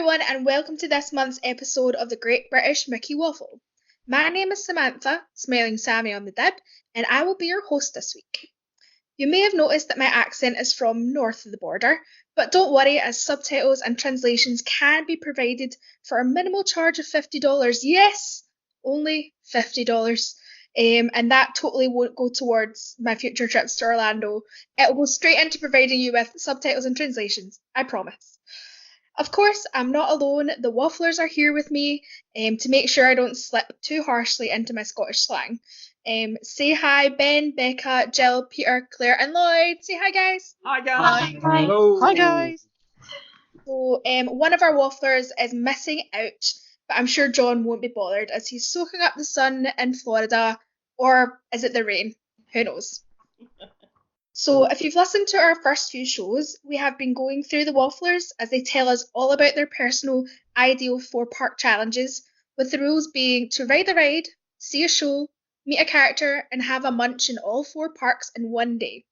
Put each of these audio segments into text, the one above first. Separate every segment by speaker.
Speaker 1: everyone, and welcome to this month's episode of the Great British Mickey Waffle. My name is Samantha, smiling Sammie on the dib, and I will be your host this week. You may have noticed that my accent is from north of the border, but don't worry, as subtitles and translations can be provided for a minimal charge of $50. Yes, only $50. And that totally won't go towards my future trips to Orlando. It will go straight into providing you with subtitles and translations, I promise. Of course, I'm not alone. The Wafflers are here with me to make sure I don't slip too harshly into my Scottish slang. Say hi, Ben, Becca, Jill, Peter, Claire, and Lloyd. Say hi, guys.
Speaker 2: Hi guys.
Speaker 3: Hi.
Speaker 2: Hello.
Speaker 3: Hi guys.
Speaker 1: So, one of our Wafflers is missing out, but I'm sure John won't be bothered as he's soaking up the sun in Florida, or is it the rain? Who knows? So, if you've listened to our first few shows, we have been going through the Wafflers as they tell us all about their personal ideal 4-park challenges, with the rules being to ride a ride, see a show, meet a character, and have a munch in all 4 parks in one day.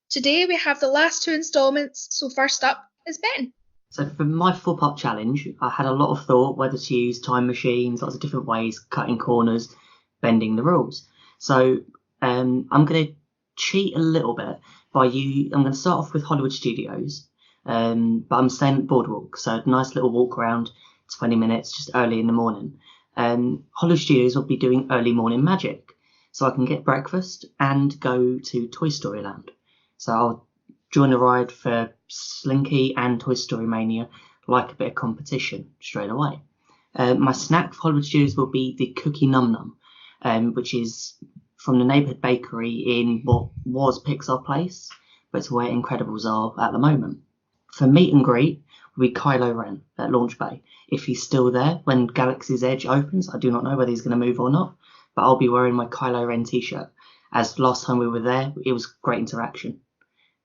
Speaker 1: Today we have the last 2 installments, so first up is Ben.
Speaker 3: So for my 4-part challenge, I had a lot of thought whether to use time machines, lots of different ways, cutting corners, bending the rules. So I'm going to cheat a little bit I'm going to start off with Hollywood Studios, but I'm staying at Boardwalk, so a nice little walk around, 20 minutes, just early in the morning. Hollywood Studios will be doing early morning magic, so I can get breakfast and go to Toy Story Land. So I'll join the ride for Slinky and Toy Story Mania, like a bit of competition straight away. My snack for Hollywood Studios will be the Cookie Num Num, which is from the neighbourhood bakery in what was Pixar Place, but it's where Incredibles are at the moment. For meet and greet will be Kylo Ren at Launch Bay. If he's still there when Galaxy's Edge opens, I do not know whether he's going to move or not, but I'll be wearing my Kylo Ren t-shirt, as last time we were there, it was great interaction.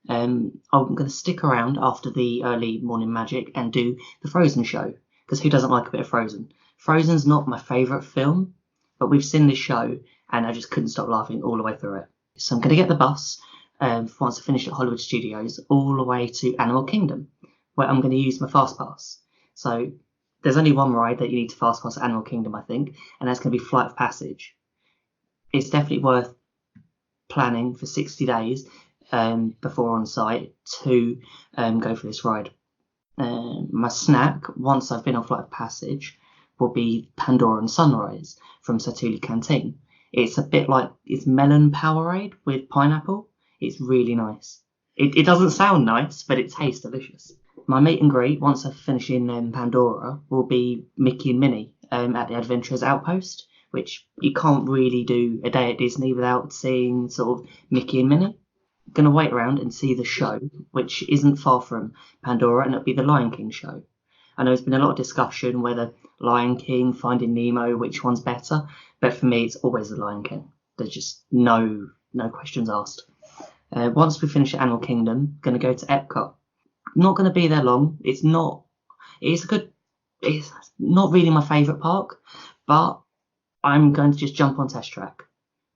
Speaker 3: I'm going to stick around after the early morning magic and do the Frozen show, because who doesn't like a bit of Frozen? Frozen's not my favourite film, but we've seen this show and I just couldn't stop laughing all the way through it. So I'm going to get the bus once I finish at Hollywood Studios all the way to Animal Kingdom, where I'm going to use my Fast Pass. So there's only one ride that you need to Fast Pass at Animal Kingdom, I think, and that's going to be Flight of Passage. It's definitely worth planning for 60 days before on site to go for this ride. My snack, once I've been on Flight of Passage, will be Pandoran Sunrise from Satuli Canteen. It's a bit like, it's melon Powerade with pineapple. It's really nice. It doesn't sound nice, but it tastes delicious. My meet and greet, once I finish in Pandora, will be Mickey and Minnie at the Adventurers Outpost, which you can't really do a day at Disney without seeing sort of Mickey and Minnie. I'm going to wait around and see the show, which isn't far from Pandora, and it'll be the Lion King show. I know there's been a lot of discussion whether Lion King, Finding Nemo, which one's better, but for me it's always the Lion King. There's just no questions asked. Once we finish at Animal Kingdom, I'm going to go to Epcot. Not going to be there long. It's not really my favourite park, but I'm going to just jump on Test Track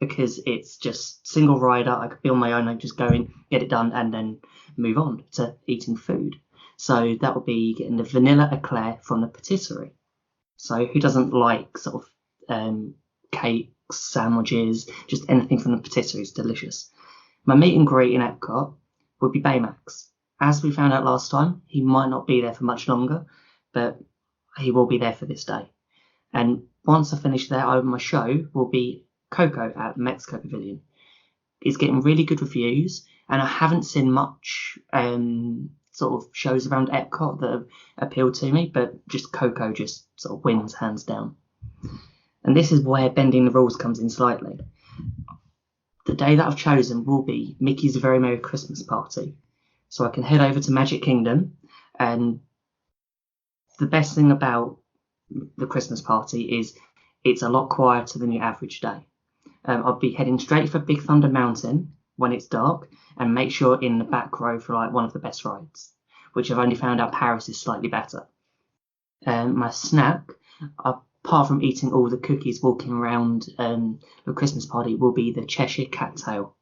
Speaker 3: because it's just single rider. I could be on my own, I could just go in, get it done, and then move on to eating food. So that will be getting the vanilla eclair from the patisserie. So who doesn't like sort of cakes, sandwiches, just anything from the patisserie is delicious. My meet and greet in Epcot will be Baymax. As we found out last time, he might not be there for much longer, but he will be there for this day. And once I finish there, my show will be Coco at Mexico Pavilion. It's getting really good reviews, and I haven't seen much sort of shows around Epcot that have appealed to me, but just Coco just sort of wins hands down. And this is where bending the rules comes in slightly. The day that I've chosen will be Mickey's Very Merry Christmas Party. So I can head over to Magic Kingdom, and the best thing about the Christmas party is it's a lot quieter than your average day. I'll be heading straight for Big Thunder Mountain when it's dark, and make sure in the back row for like one of the best rides, which I've only found out Paris is slightly better. My snack, apart from eating all the cookies walking around the Christmas party, will be the Cheshire Cat Tail.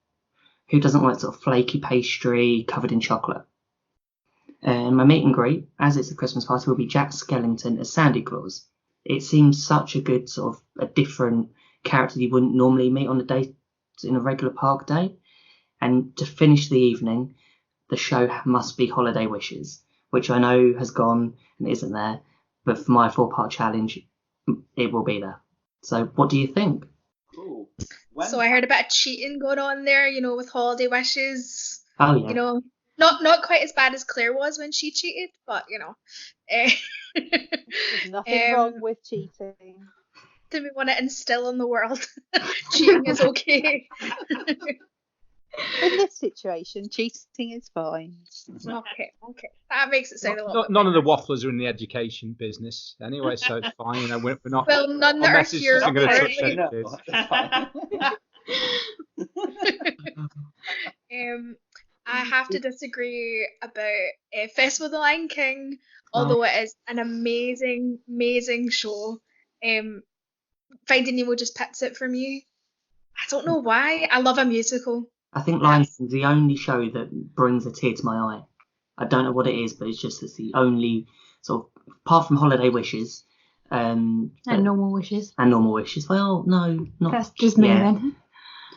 Speaker 3: Who doesn't like sort of flaky pastry covered in chocolate? My meet and greet, as it's a Christmas party, will be Jack Skellington as Santa Claus. It seems such a good sort of a different character you wouldn't normally meet on a day in a regular park day. And to finish the evening, the show must be Holiday Wishes, which I know has gone and isn't there, but for my 4-part challenge, it will be there. So what do you think?
Speaker 2: Ooh.
Speaker 1: So I heard a bit of cheating going on there, with Holiday Wishes.
Speaker 3: Oh yeah.
Speaker 1: Not quite as bad as Claire was when she cheated, but eh,
Speaker 4: There's nothing wrong with cheating.
Speaker 1: do we want to instill in the world cheating is okay?
Speaker 4: In this situation, cheating is fine.
Speaker 1: Okay, that makes it sound a little bit
Speaker 5: None of the
Speaker 1: better.
Speaker 5: wafflers are in the education business anyway, so it's fine. We're not.
Speaker 1: Well, none that
Speaker 5: our
Speaker 1: are
Speaker 5: message
Speaker 1: here
Speaker 5: isn't going to touch
Speaker 1: apparently.
Speaker 5: any
Speaker 2: No,
Speaker 5: kids.
Speaker 2: that's fine.
Speaker 1: I have to disagree about Festival of the Lion King, although it is an amazing, amazing show. Finding Nemo just pits it for me. I don't know why. I love a musical.
Speaker 3: I think Lion King's the only show that brings a tear to my eye. I don't know what it is, but it's the only sort of, apart from Holiday Wishes,
Speaker 6: And Normal Wishes.
Speaker 3: and Normal Wishes. Well, no, not.
Speaker 6: That's just me
Speaker 3: yeah.
Speaker 6: then.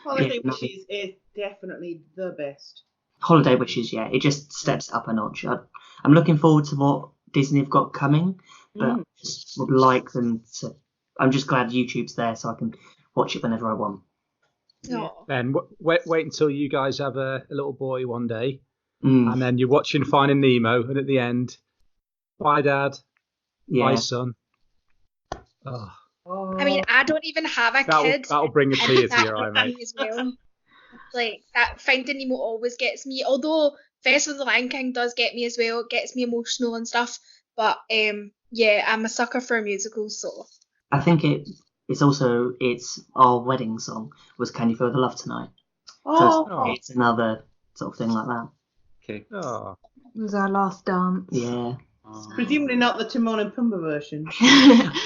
Speaker 7: Holiday
Speaker 3: Yeah, no.
Speaker 7: Wishes is definitely the best.
Speaker 3: Holiday Wishes, yeah, it just steps it up a notch. I'm looking forward to what Disney have got coming, but I just would like them to. I'm just glad YouTube's there so I can watch it whenever I want.
Speaker 1: No.
Speaker 5: Then wait until you guys have a little boy one day,
Speaker 3: Mm,
Speaker 5: and then you're watching Finding Nemo, and at the end, bye, Dad, bye,
Speaker 3: yeah,
Speaker 5: son. Oh,
Speaker 1: I mean, I don't even have a kid.
Speaker 5: that'll bring a
Speaker 1: and
Speaker 5: tear to
Speaker 1: that
Speaker 5: your eye,
Speaker 1: gets
Speaker 5: mate.
Speaker 1: me as well. Like, that Finding Nemo always gets me. Although Festival of the Lion King does get me as well. It gets me emotional and stuff. But, yeah, I'm a sucker for musicals, so.
Speaker 3: I think it's also our wedding song was "Can You Feel the Love Tonight." So
Speaker 5: Oh.
Speaker 3: it's another sort of thing like that.
Speaker 2: Okay.
Speaker 5: Oh.
Speaker 6: It was our last dance.
Speaker 3: Yeah.
Speaker 7: Presumably not the Timon and Pumbaa version.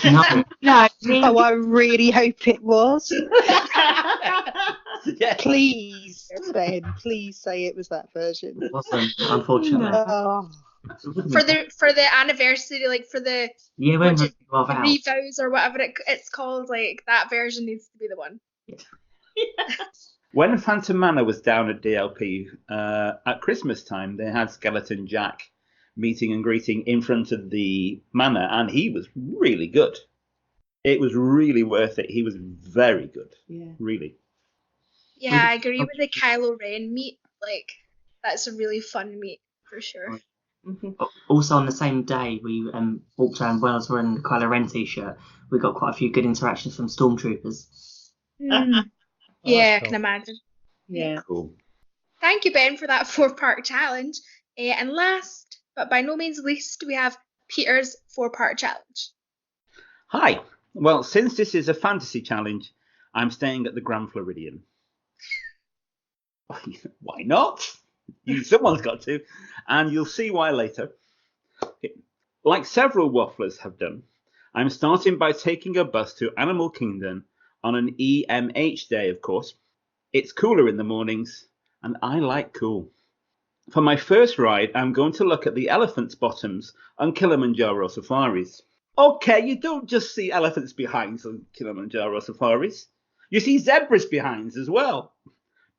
Speaker 3: No,
Speaker 6: No,
Speaker 4: Oh, I really hope it was.
Speaker 2: Yeah.
Speaker 4: Please, Ben, please say it was that version.
Speaker 3: it wasn't, unfortunately.
Speaker 6: No.
Speaker 4: Oh,
Speaker 1: For the anniversary, like, for the
Speaker 3: Yeah, when
Speaker 1: Would
Speaker 3: we go out.
Speaker 1: revows or whatever it's called, like, that version needs to be the one.
Speaker 2: When Phantom Manor was down at DLP at Christmas time, they had Skeleton Jack meeting and greeting in front of the manor, and he was really good. It was really worth it. He was very good,
Speaker 7: Yeah.
Speaker 2: really.
Speaker 1: Yeah, I agree with the Kylo Ren meet. Like, that's a really fun meet for sure.
Speaker 3: Also, on the same day, we walked around Wales wearing the Kylo Ren t-shirt. We got quite a few good interactions from stormtroopers.
Speaker 1: Yeah, I
Speaker 5: cool.
Speaker 1: can imagine.
Speaker 7: Yeah.
Speaker 2: Cool.
Speaker 1: Thank you, Ben, for that 4-part challenge. And last, but by no means least, we have Peter's 4-part challenge.
Speaker 2: Hi. Well, since this is a fantasy challenge, I'm staying at the Grand Floridian. Why not? Someone's got to. And you'll see why later. Like several wafflers have done, I'm starting by taking a bus to Animal Kingdom on an EMH day, of course. It's cooler in the mornings, and I like cool. For my first ride, I'm going to look at the elephant's bottoms on Kilimanjaro safaris. Okay, you don't just see elephants' behinds on Kilimanjaro safaris. You see zebras' behinds as well.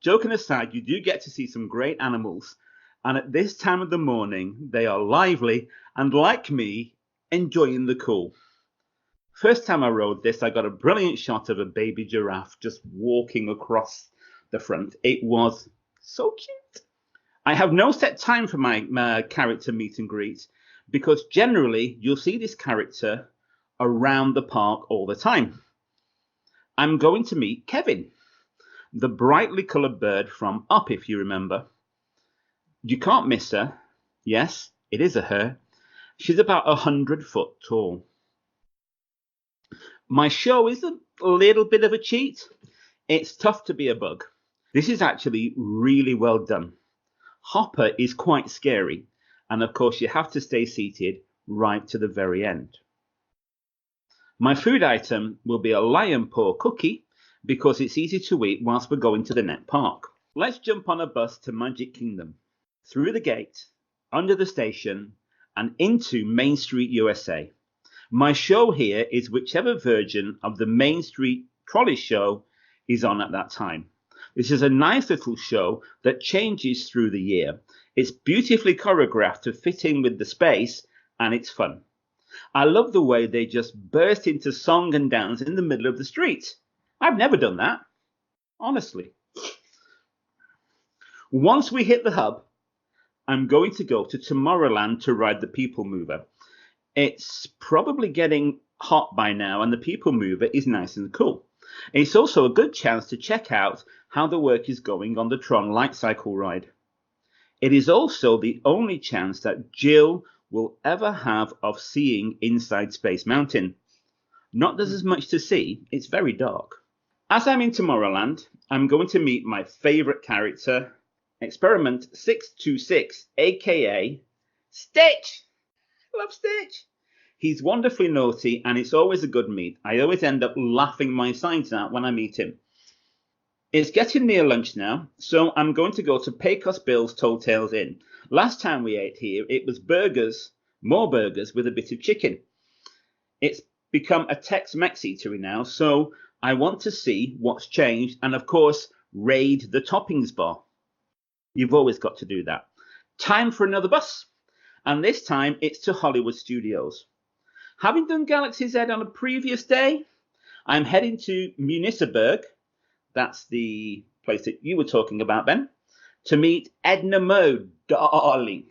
Speaker 2: Joking aside, you do get to see some great animals, and at this time of the morning, they are lively and, like me, enjoying the cool. First time I rode this, I got a brilliant shot of a baby giraffe just walking across the front. It was so cute. I have no set time for my character meet and greet because generally you'll see this character around the park all the time. I'm going to meet Kevin, the brightly coloured bird from Up, if you remember. You can't miss her. Yes, it is a her. She's about 100 foot tall. My show is a little bit of a cheat. It's tough to be a bug. This is actually really well done. Hopper is quite scary, and of course you have to stay seated right to the very end. My food item will be a lion paw cookie because it's easy to eat whilst we're going to the Net Park. Let's jump on a bus to Magic Kingdom. Through the gate, under the station, and into Main Street, USA. My show here is whichever version of the Main Street Trolley Show is on at that time. This is a nice little show that changes through the year. It's beautifully choreographed to fit in with the space, and it's fun. I love the way they just burst into song and dance in the middle of the street. I've never done that, honestly. Once we hit the hub, I'm going to go to Tomorrowland to ride the People Mover. It's probably getting hot by now, and the People Mover is nice and cool. It's also a good chance to check out how the work is going on the Tron Light Cycle ride. It is also the only chance that Jill will ever have of seeing inside Space Mountain. Not there's as much to see, it's very dark. As I'm in Tomorrowland, I'm going to meet my favourite character, Experiment 626, aka Stitch. I love Stitch. He's wonderfully naughty, and it's always a good meet. I always end up laughing my sides out when I meet him. It's getting near lunch now, so I'm going to go to Pecos Bill's Tall Tales Inn. Last time we ate here, it was burgers, more burgers with a bit of chicken. It's become a Tex-Mex eatery now, so I want to see what's changed and, of course, raid the toppings bar. You've always got to do that. Time for another bus, and this time it's to Hollywood Studios. Having done Galaxy's Edge on a previous day, I'm heading to Municeburg, that's the place that you were talking about, Ben, to meet Edna Mode, darling.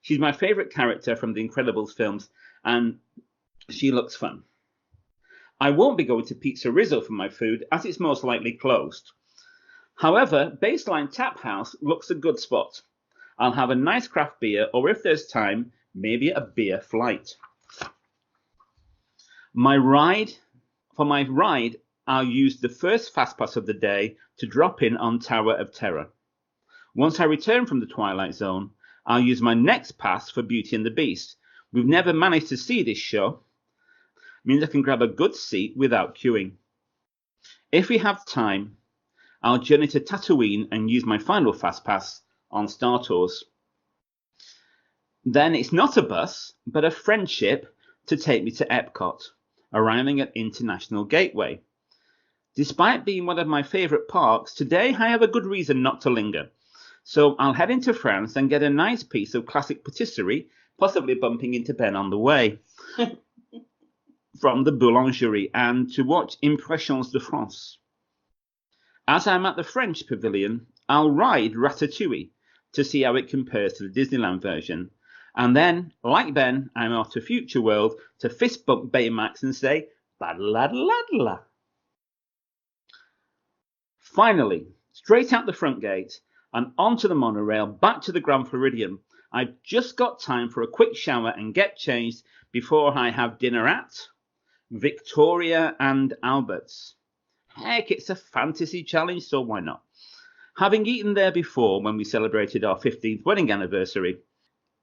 Speaker 2: She's my favourite character from the Incredibles films, and she looks fun. I won't be going to Pizza Rizzo for my food, as it's most likely closed. However, Baseline Tap House looks a good spot. I'll have a nice craft beer, or if there's time, maybe a beer flight. For my ride, I'll use the first fast pass of the day to drop in on Tower of Terror. Once I return from the Twilight Zone, I'll use my next pass for Beauty and the Beast. We've never managed to see this show. It means I can grab a good seat without queuing. If we have time, I'll journey to Tatooine and use my final fast pass on Star Tours. Then it's not a bus, but a friendship to take me to Epcot, arriving at International Gateway. Despite being one of my favourite parks, today I have a good reason not to linger. So I'll head into France and get a nice piece of classic patisserie, possibly bumping into Ben on the way, from the Boulangerie, and to watch Impressions de France. As I'm at the French Pavilion, I'll ride Ratatouille to see how it compares to the Disneyland version. And then, like Ben, I'm off to Future World to fist bump Baymax and say, "Ba-la-la-la-la." Finally, straight out the front gate and onto the monorail back to the Grand Floridian. I've just got time for a quick shower and get changed before I have dinner at Victoria and Albert's. Heck, it's a fantasy challenge, so why not? Having eaten there before when we celebrated our 15th wedding anniversary,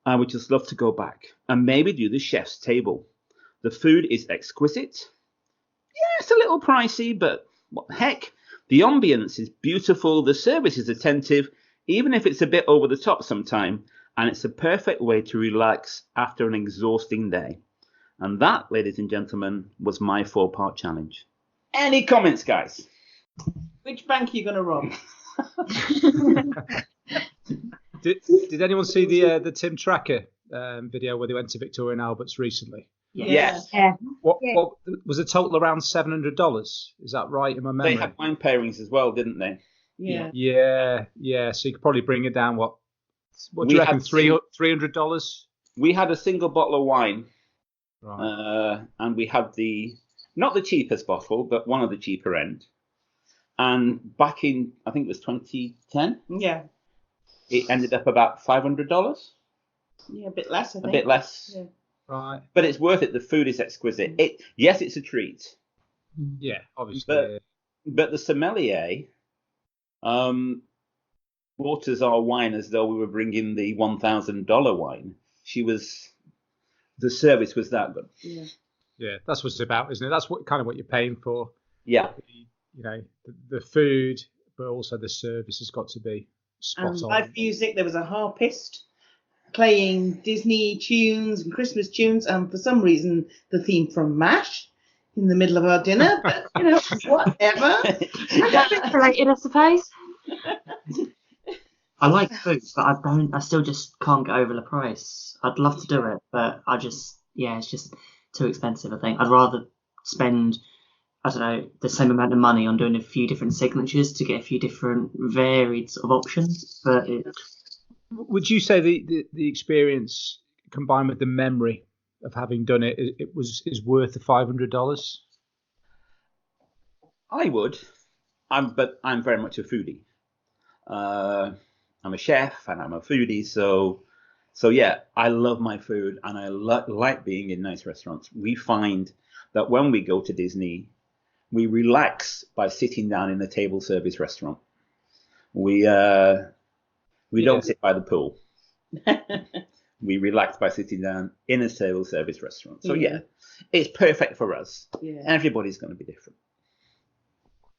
Speaker 2: I would just love to go back and maybe do the chef's table. The food is exquisite. Yeah, it's a little pricey, but what the heck? The ambience is beautiful, the service is attentive, even if it's a bit over the top sometime, and it's a perfect way to relax after an exhausting day. And that, ladies and gentlemen, was my 4-part challenge. Any comments, guys?
Speaker 7: Which bank are you going to rob?
Speaker 5: Did anyone see the Tim Tracker video where they went to Victoria and Albert's recently?
Speaker 2: Yes.
Speaker 6: Yeah.
Speaker 5: What was the total around $700? Is that right in my memory?
Speaker 2: They had wine pairings as well, didn't they?
Speaker 7: Yeah.
Speaker 5: Yeah. So you could probably bring it down. What do
Speaker 2: We
Speaker 5: you reckon?
Speaker 2: had
Speaker 5: $300?
Speaker 2: We had a single bottle of wine,
Speaker 5: Right.
Speaker 2: and we had not the cheapest bottle, but one of the cheaper end. And back in, I think it was 2010,
Speaker 7: Yeah.
Speaker 2: it ended up about $500.
Speaker 7: Yeah, a bit less, I
Speaker 2: A
Speaker 7: think.
Speaker 2: bit less.
Speaker 7: Yeah.
Speaker 5: Right.
Speaker 2: But it's worth it. The food is exquisite. Yes, it's a treat.
Speaker 5: Yeah, obviously.
Speaker 2: But the sommelier bought us our wine as though we were bringing the $1,000 wine. The service was that good.
Speaker 7: Yeah.
Speaker 5: Yeah, that's what it's about, isn't it? That's what you're paying for.
Speaker 2: Yeah.
Speaker 5: You know, the food, but also the service has got to be spot
Speaker 7: And
Speaker 5: on.
Speaker 7: live music, there was a harpist. playing Disney tunes and Christmas tunes, and for some reason the theme from MASH in the middle of our dinner. But whatever.
Speaker 6: Related, I suppose.
Speaker 3: I like food, but I still just can't get over the price. I'd love to do it, but it's just too expensive, I think. I'd rather spend, I don't know, the same amount of money on doing a few different signatures to get a few different varied sort of options. But
Speaker 5: Would you say the experience combined with the memory of having done it is worth the $500?
Speaker 2: I would. But I'm very much a foodie. I'm a chef and I'm a foodie, so yeah, I love my food and I like being in nice restaurants. We find that when we go to Disney, we relax by sitting down in a table service restaurant. We don't sit by the pool. We relax by sitting down in a table service restaurant. So yeah, it's perfect for us. Yeah. Everybody's going to be different.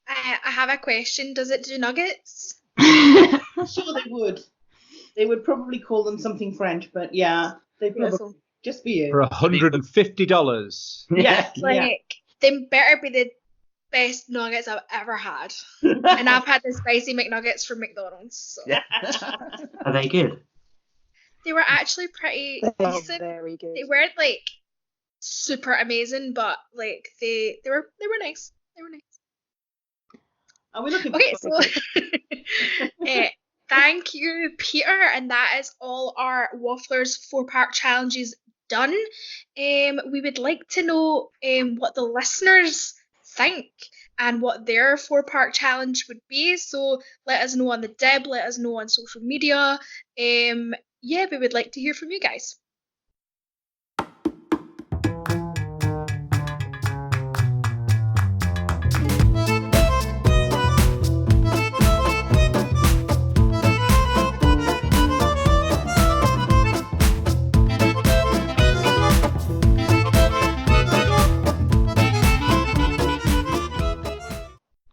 Speaker 1: I have a question. Does it do nuggets?
Speaker 7: I'm sure they would. They would probably call them something French, but yeah, they probably just for you.
Speaker 5: For $150.
Speaker 7: Yeah,
Speaker 1: they better be the best nuggets I've ever had. And I've had the spicy McNuggets from McDonald's. So.
Speaker 2: Yeah.
Speaker 3: Are they good?
Speaker 1: They were actually pretty decent.
Speaker 4: Very good.
Speaker 1: They weren't like super amazing, but like they were nice. They were nice.
Speaker 7: Are we looking?
Speaker 1: Okay, so thank you, Peter, and that is all our Wafflers 4-part challenges done. We would like to know what the listeners think and what their 4-part challenge would be. So let us know on the Deb, let us know on social media. We would like to hear from you guys.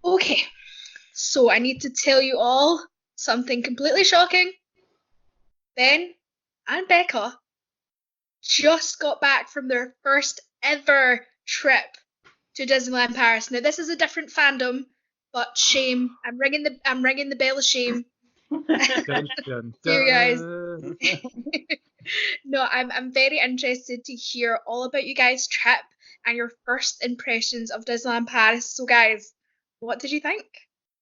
Speaker 1: Okay, so I need to tell you all something completely shocking. Ben and Becca just got back from their first ever trip to Disneyland Paris. Now this is a different fandom, but shame. I'm ringing the bell of shame.
Speaker 5: Dun, dun,
Speaker 1: Here, guys.
Speaker 5: dun.
Speaker 1: No, I'm very interested to hear all about you guys' trip and your first impressions of Disneyland Paris. So guys, what did you think?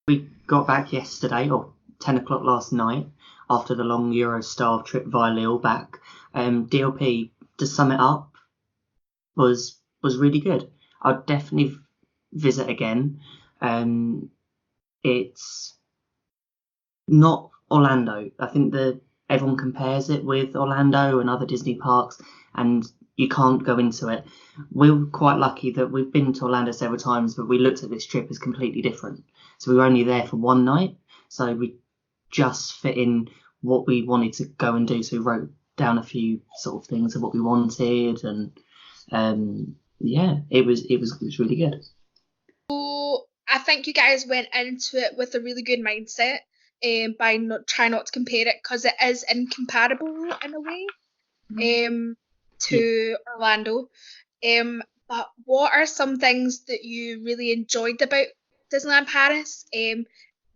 Speaker 3: We got back yesterday, or 10 o'clock last night, after the long Eurostar trip via Lille back. DLP, to sum it up, was really good. I'd definitely visit again. It's not Orlando. I think that everyone compares it with Orlando and other Disney parks, and you can't go into it. We're quite lucky that we've been to Orlando several times, but we looked at this trip as completely different. So we were only there for one night, so we just fit in what we wanted to go and do. So we wrote down a few sort of things of what we wanted, and it was really good.
Speaker 1: So I think you guys went into it with a really good mindset, by trying not to compare it, because it is incomparable in a way, to Orlando. But what are some things that you really enjoyed about Disneyland Paris?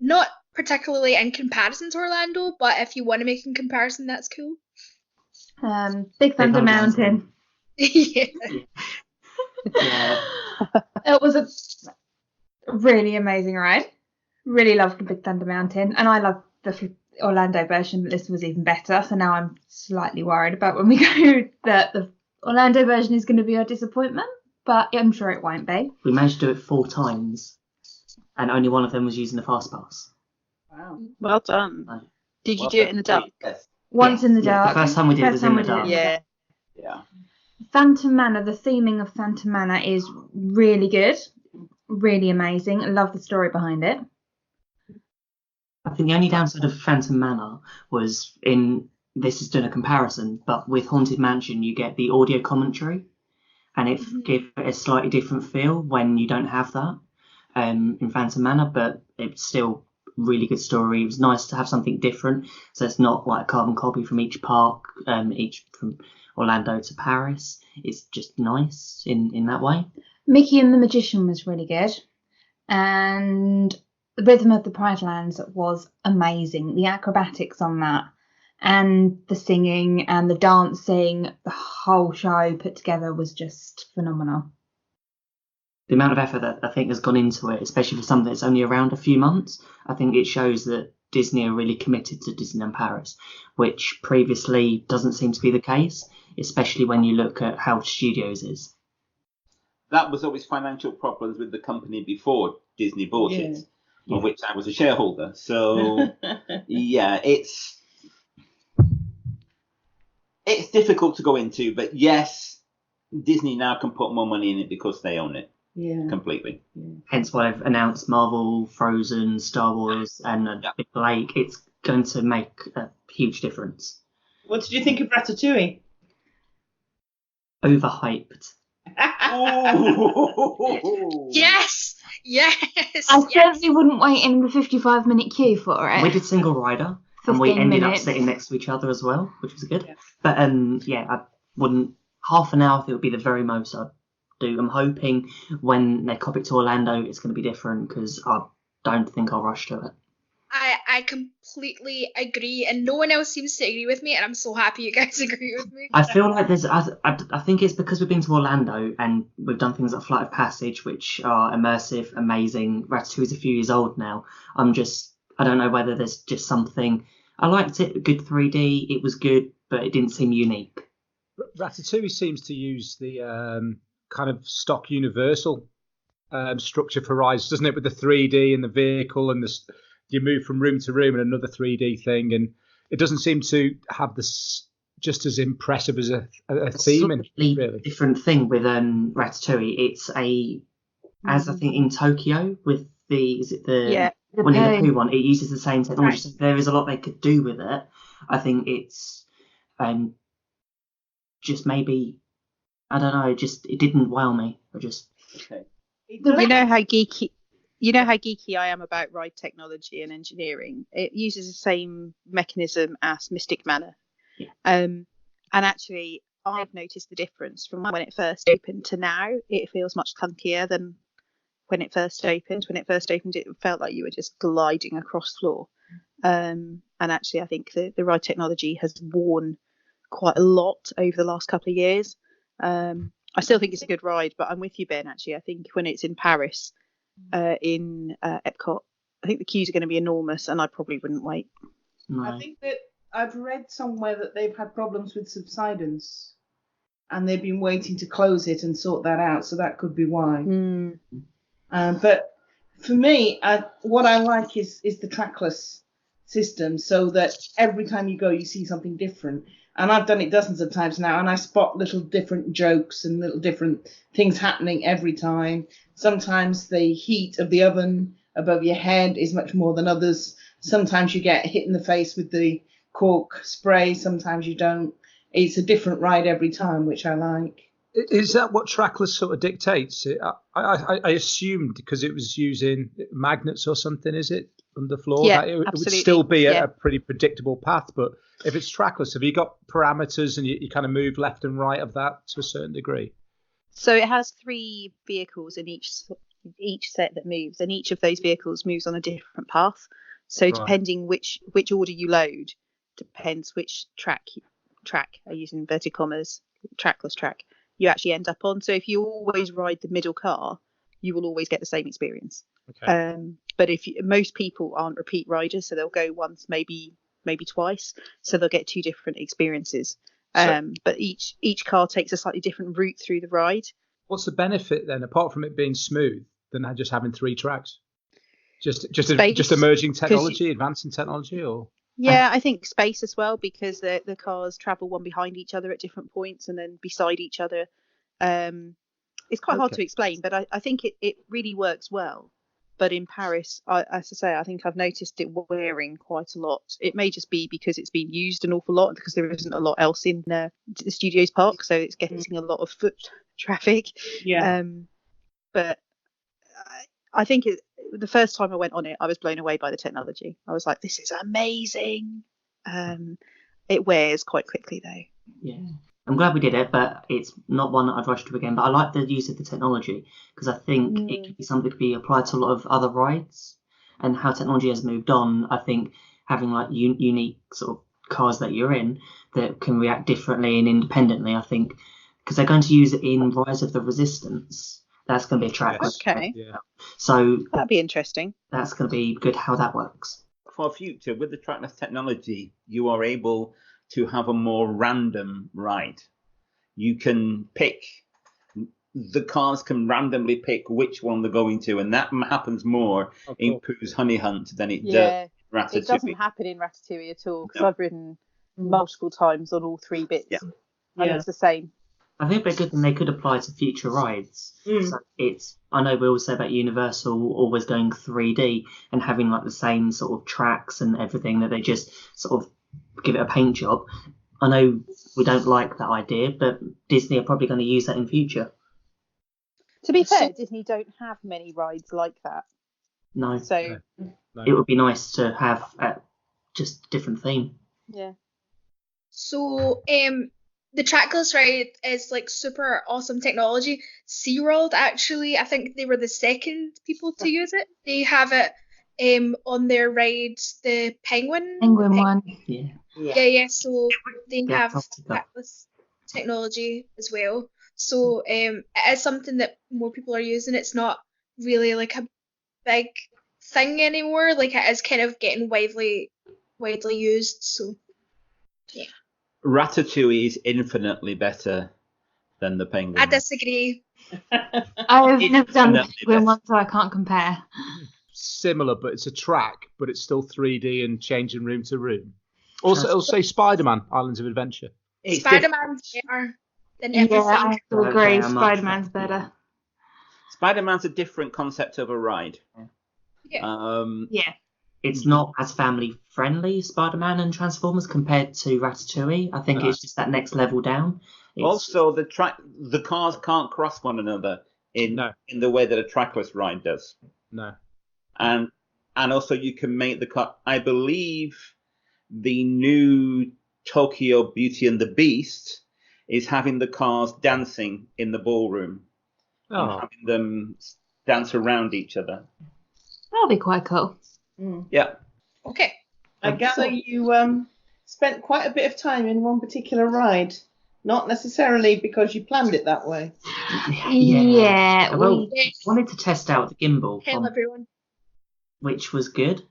Speaker 1: Not particularly in comparison to Orlando, but if you want to make a comparison, that's cool.
Speaker 6: Big Thunder Mountain.
Speaker 1: Yeah.
Speaker 3: Yeah.
Speaker 6: It was a really amazing ride. Really loved the Big Thunder Mountain, and I love the Orlando version, but this was even better. So now I'm slightly worried about when we go that the Orlando version is going to be a disappointment, but I'm sure it won't be.
Speaker 3: We managed to do it 4 times, and only one of them was using the fast pass.
Speaker 7: Wow.
Speaker 4: Well done.
Speaker 3: No.
Speaker 4: Did you do it in the dark?
Speaker 2: Yes.
Speaker 6: Once in the dark.
Speaker 3: The first time we did it was in the dark.
Speaker 4: Yeah.
Speaker 2: Yeah.
Speaker 6: Phantom Manor, the theming of Phantom Manor is really good, really amazing. I love the story behind it.
Speaker 3: I think the only downside of Phantom Manor was this is doing a comparison, but with Haunted Mansion you get the audio commentary, and it gives it a slightly different feel when you don't have that in Phantom Manor, but it still really good story. It was nice to have something different, so it's not like a carbon copy from each park, each from Orlando to Paris. It's just nice in that way.
Speaker 6: Mickey and the Magician was really good, and the Rhythm of the Pride Lands was amazing. The acrobatics on that, and the singing and the dancing, the whole show put together was just phenomenal.
Speaker 3: The amount of effort that I think has gone into it, especially for something that's only around a few months, I think it shows that Disney are really committed to Disneyland Paris, which previously doesn't seem to be the case, especially when you look at how Studios is.
Speaker 2: That was always financial problems with the company before Disney bought it, of which I was a shareholder. So, yeah, it's difficult to go into, but yes, Disney now can put more money in it because they own it completely.
Speaker 7: Yeah.
Speaker 3: Hence why they've announced Marvel, Frozen, Star Wars, and Big Lake. It's going to make a huge difference.
Speaker 7: What did you think of Ratatouille?
Speaker 3: Overhyped.
Speaker 1: Yes!
Speaker 6: I certainly wouldn't wait in the 55-minute queue for it.
Speaker 3: We did single rider, and we
Speaker 6: 15
Speaker 3: ended
Speaker 6: minutes.
Speaker 3: up sitting next to each other as well, which was good.
Speaker 7: Yeah.
Speaker 3: But I wouldn't. Half an hour, I think, would be the very most I'd do. I'm hoping when they copy it to Orlando, it's going to be different, because I don't think I'll rush to it.
Speaker 1: I completely agree, and no one else seems to agree with me, and I'm so happy you guys agree with me.
Speaker 3: I feel like I think it's because we've been to Orlando and we've done things like Flight of Passage, which are immersive, amazing. Ratatouille is a few years old now. I don't know whether there's just something. I liked it, good 3D, it was good, but it didn't seem unique.
Speaker 5: Ratatouille seems to use the kind of stock Universal structure for rides, doesn't it? With the 3D and the vehicle and you move from room to room and another 3D thing, and it doesn't seem to have this just as impressive as a theme.
Speaker 3: It's a really different thing with Ratatouille. It's as I think in Tokyo with the Winnie the Pooh one, it uses the same technology. So there is a lot they could do with it. I think it's just maybe, I don't know, it didn't wow me.
Speaker 2: Okay.
Speaker 4: You know how geeky I am about ride technology and engineering. It uses the same mechanism as Mystic Manor.
Speaker 3: Yeah.
Speaker 4: And actually, I've noticed the difference from when it first opened to now. It feels much clunkier than when it first opened. When it first opened, it felt like you were just gliding across floor. And actually, I think the ride technology has worn quite a lot over the last couple of years. I still think it's a good ride, but I'm with you, Ben. Actually, I think when it's in Paris, in Epcot, I think the queues are going to be enormous, and I probably wouldn't wait.
Speaker 3: No.
Speaker 7: I think that I've read somewhere that they've had problems with subsidence, and they've been waiting to close it and sort that out. So that could be why. But for me, what I like is the trackless system, so that every time you go, you see something different. And I've done it dozens of times now, and I spot little different jokes and little different things happening every time. Sometimes the heat of the oven above your head is much more than others. Sometimes you get hit in the face with the cork spray, sometimes you don't. It's a different ride every time, which I like.
Speaker 5: Is that what trackless sort of dictates? I assumed because it was using magnets or something, is it, underfloor?
Speaker 4: Yeah,
Speaker 5: that it would
Speaker 4: absolutely.
Speaker 5: still be a pretty predictable path. But if it's trackless, have you got parameters and you kind of move left and right of that to a certain degree?
Speaker 4: So it has 3 vehicles in each set that moves, and each of those vehicles moves on a different path. So depending which order you load, depends which track I use in inverted commas, trackless track, you actually end up on. So if you always ride the middle car, you will always get the same experience.
Speaker 5: Okay.
Speaker 4: But most people aren't repeat riders, so they'll go once, maybe twice, so they'll get 2 different experiences. But each car takes a slightly different route through the ride.
Speaker 5: What's the benefit then, apart from it being smooth, than just having 3 tracks? Just emerging technology, advancing technology, or?
Speaker 4: Yeah, I think space as well, because the cars travel one behind each other at different points and then beside each other. It's quite hard to explain, but I think it really works well. But in Paris, as I say, I think I've noticed it wearing quite a lot. It may just be because it's been used an awful lot, because there isn't a lot else in the Studios Park, so it's getting a lot of foot traffic.
Speaker 7: Yeah.
Speaker 4: But I think the first time I went on it, I was blown away by the technology. I was like, this is amazing. It wears quite quickly though.
Speaker 3: Yeah. I'm glad we did it, but it's not one that I'd rush to again. But I like the use of the technology because I think it could be something that could be applied to a lot of other rides, and how technology has moved on. I think having like unique sort of cars that you're in that can react differently and independently. I think because they're going to use it in Rise of the Resistance. That's going to be a track.
Speaker 5: Yes.
Speaker 4: Okay.
Speaker 5: Yeah.
Speaker 3: So
Speaker 4: That'd be interesting.
Speaker 3: that's going to be good how that works.
Speaker 2: For future, with the trackless technology, you are able to have a more random ride. You can pick, the cars can randomly pick which one they're going to, and that happens more in Pooh's Honey Hunt than it does Ratatouille.
Speaker 4: It doesn't happen in Ratatouille at all because
Speaker 2: No.
Speaker 4: I've ridden multiple times on all 3 bits, and it's the same.
Speaker 3: I think they're good and they could apply to future rides. So I know we always say about Universal always going 3D and having like the same sort of tracks and everything, that they just sort of give it a paint job. I know we don't like that idea, but Disney are probably going to use that in future.
Speaker 4: To be fair, Disney don't have many rides like that.
Speaker 3: No.
Speaker 4: So
Speaker 5: No.
Speaker 3: It would be nice to have just a different theme.
Speaker 4: yeah.
Speaker 1: So the trackless ride is like super awesome technology. SeaWorld actually, I think they were the second people to use it. They have it on their ride, the Penguin
Speaker 6: one.
Speaker 3: Yeah.
Speaker 1: Yeah. So they
Speaker 3: Yeah,
Speaker 1: have
Speaker 3: Antarctica.
Speaker 1: trackless technology as well. So it is something that more people are using. It's not really like a big thing anymore. Like it is kind of getting widely used. So yeah.
Speaker 2: Ratatouille is infinitely better than the Penguin.
Speaker 1: I disagree.
Speaker 6: I've never done the
Speaker 2: definitely
Speaker 6: Penguin
Speaker 2: best.
Speaker 6: one, so I can't compare.
Speaker 5: Similar, but it's a track, but it's still 3D and changing room to room. Also, it'll say Spider-Man, Islands of Adventure.
Speaker 2: It's
Speaker 1: Spider-Man's better than
Speaker 6: Yeah,
Speaker 1: everything.
Speaker 6: I have to
Speaker 3: Okay,
Speaker 6: agree.
Speaker 3: I'm not
Speaker 6: Spider-Man's
Speaker 3: sure.
Speaker 6: better.
Speaker 2: Spider-Man's a different concept of a ride.
Speaker 1: Yeah.
Speaker 6: Yeah.
Speaker 3: It's not as family friendly, Spider-Man and Transformers, compared to Ratatouille. I think it's just that next level down. It's,
Speaker 2: Also, the cars can't cross one another in the way that a trackless ride does.
Speaker 5: No.
Speaker 2: And also you can make the car. I believe the new Tokyo Beauty and the Beast is having the cars dancing in the ballroom and having them dance around each other.
Speaker 6: That'll be quite cool.
Speaker 2: Yeah.
Speaker 1: Okay.
Speaker 7: I gather you spent quite a bit of time in one particular ride, not necessarily because you planned it that way.
Speaker 6: Yeah,
Speaker 3: Well,
Speaker 1: we-
Speaker 3: wanted to test out the gimbal,
Speaker 1: Hello everyone.
Speaker 3: which was good.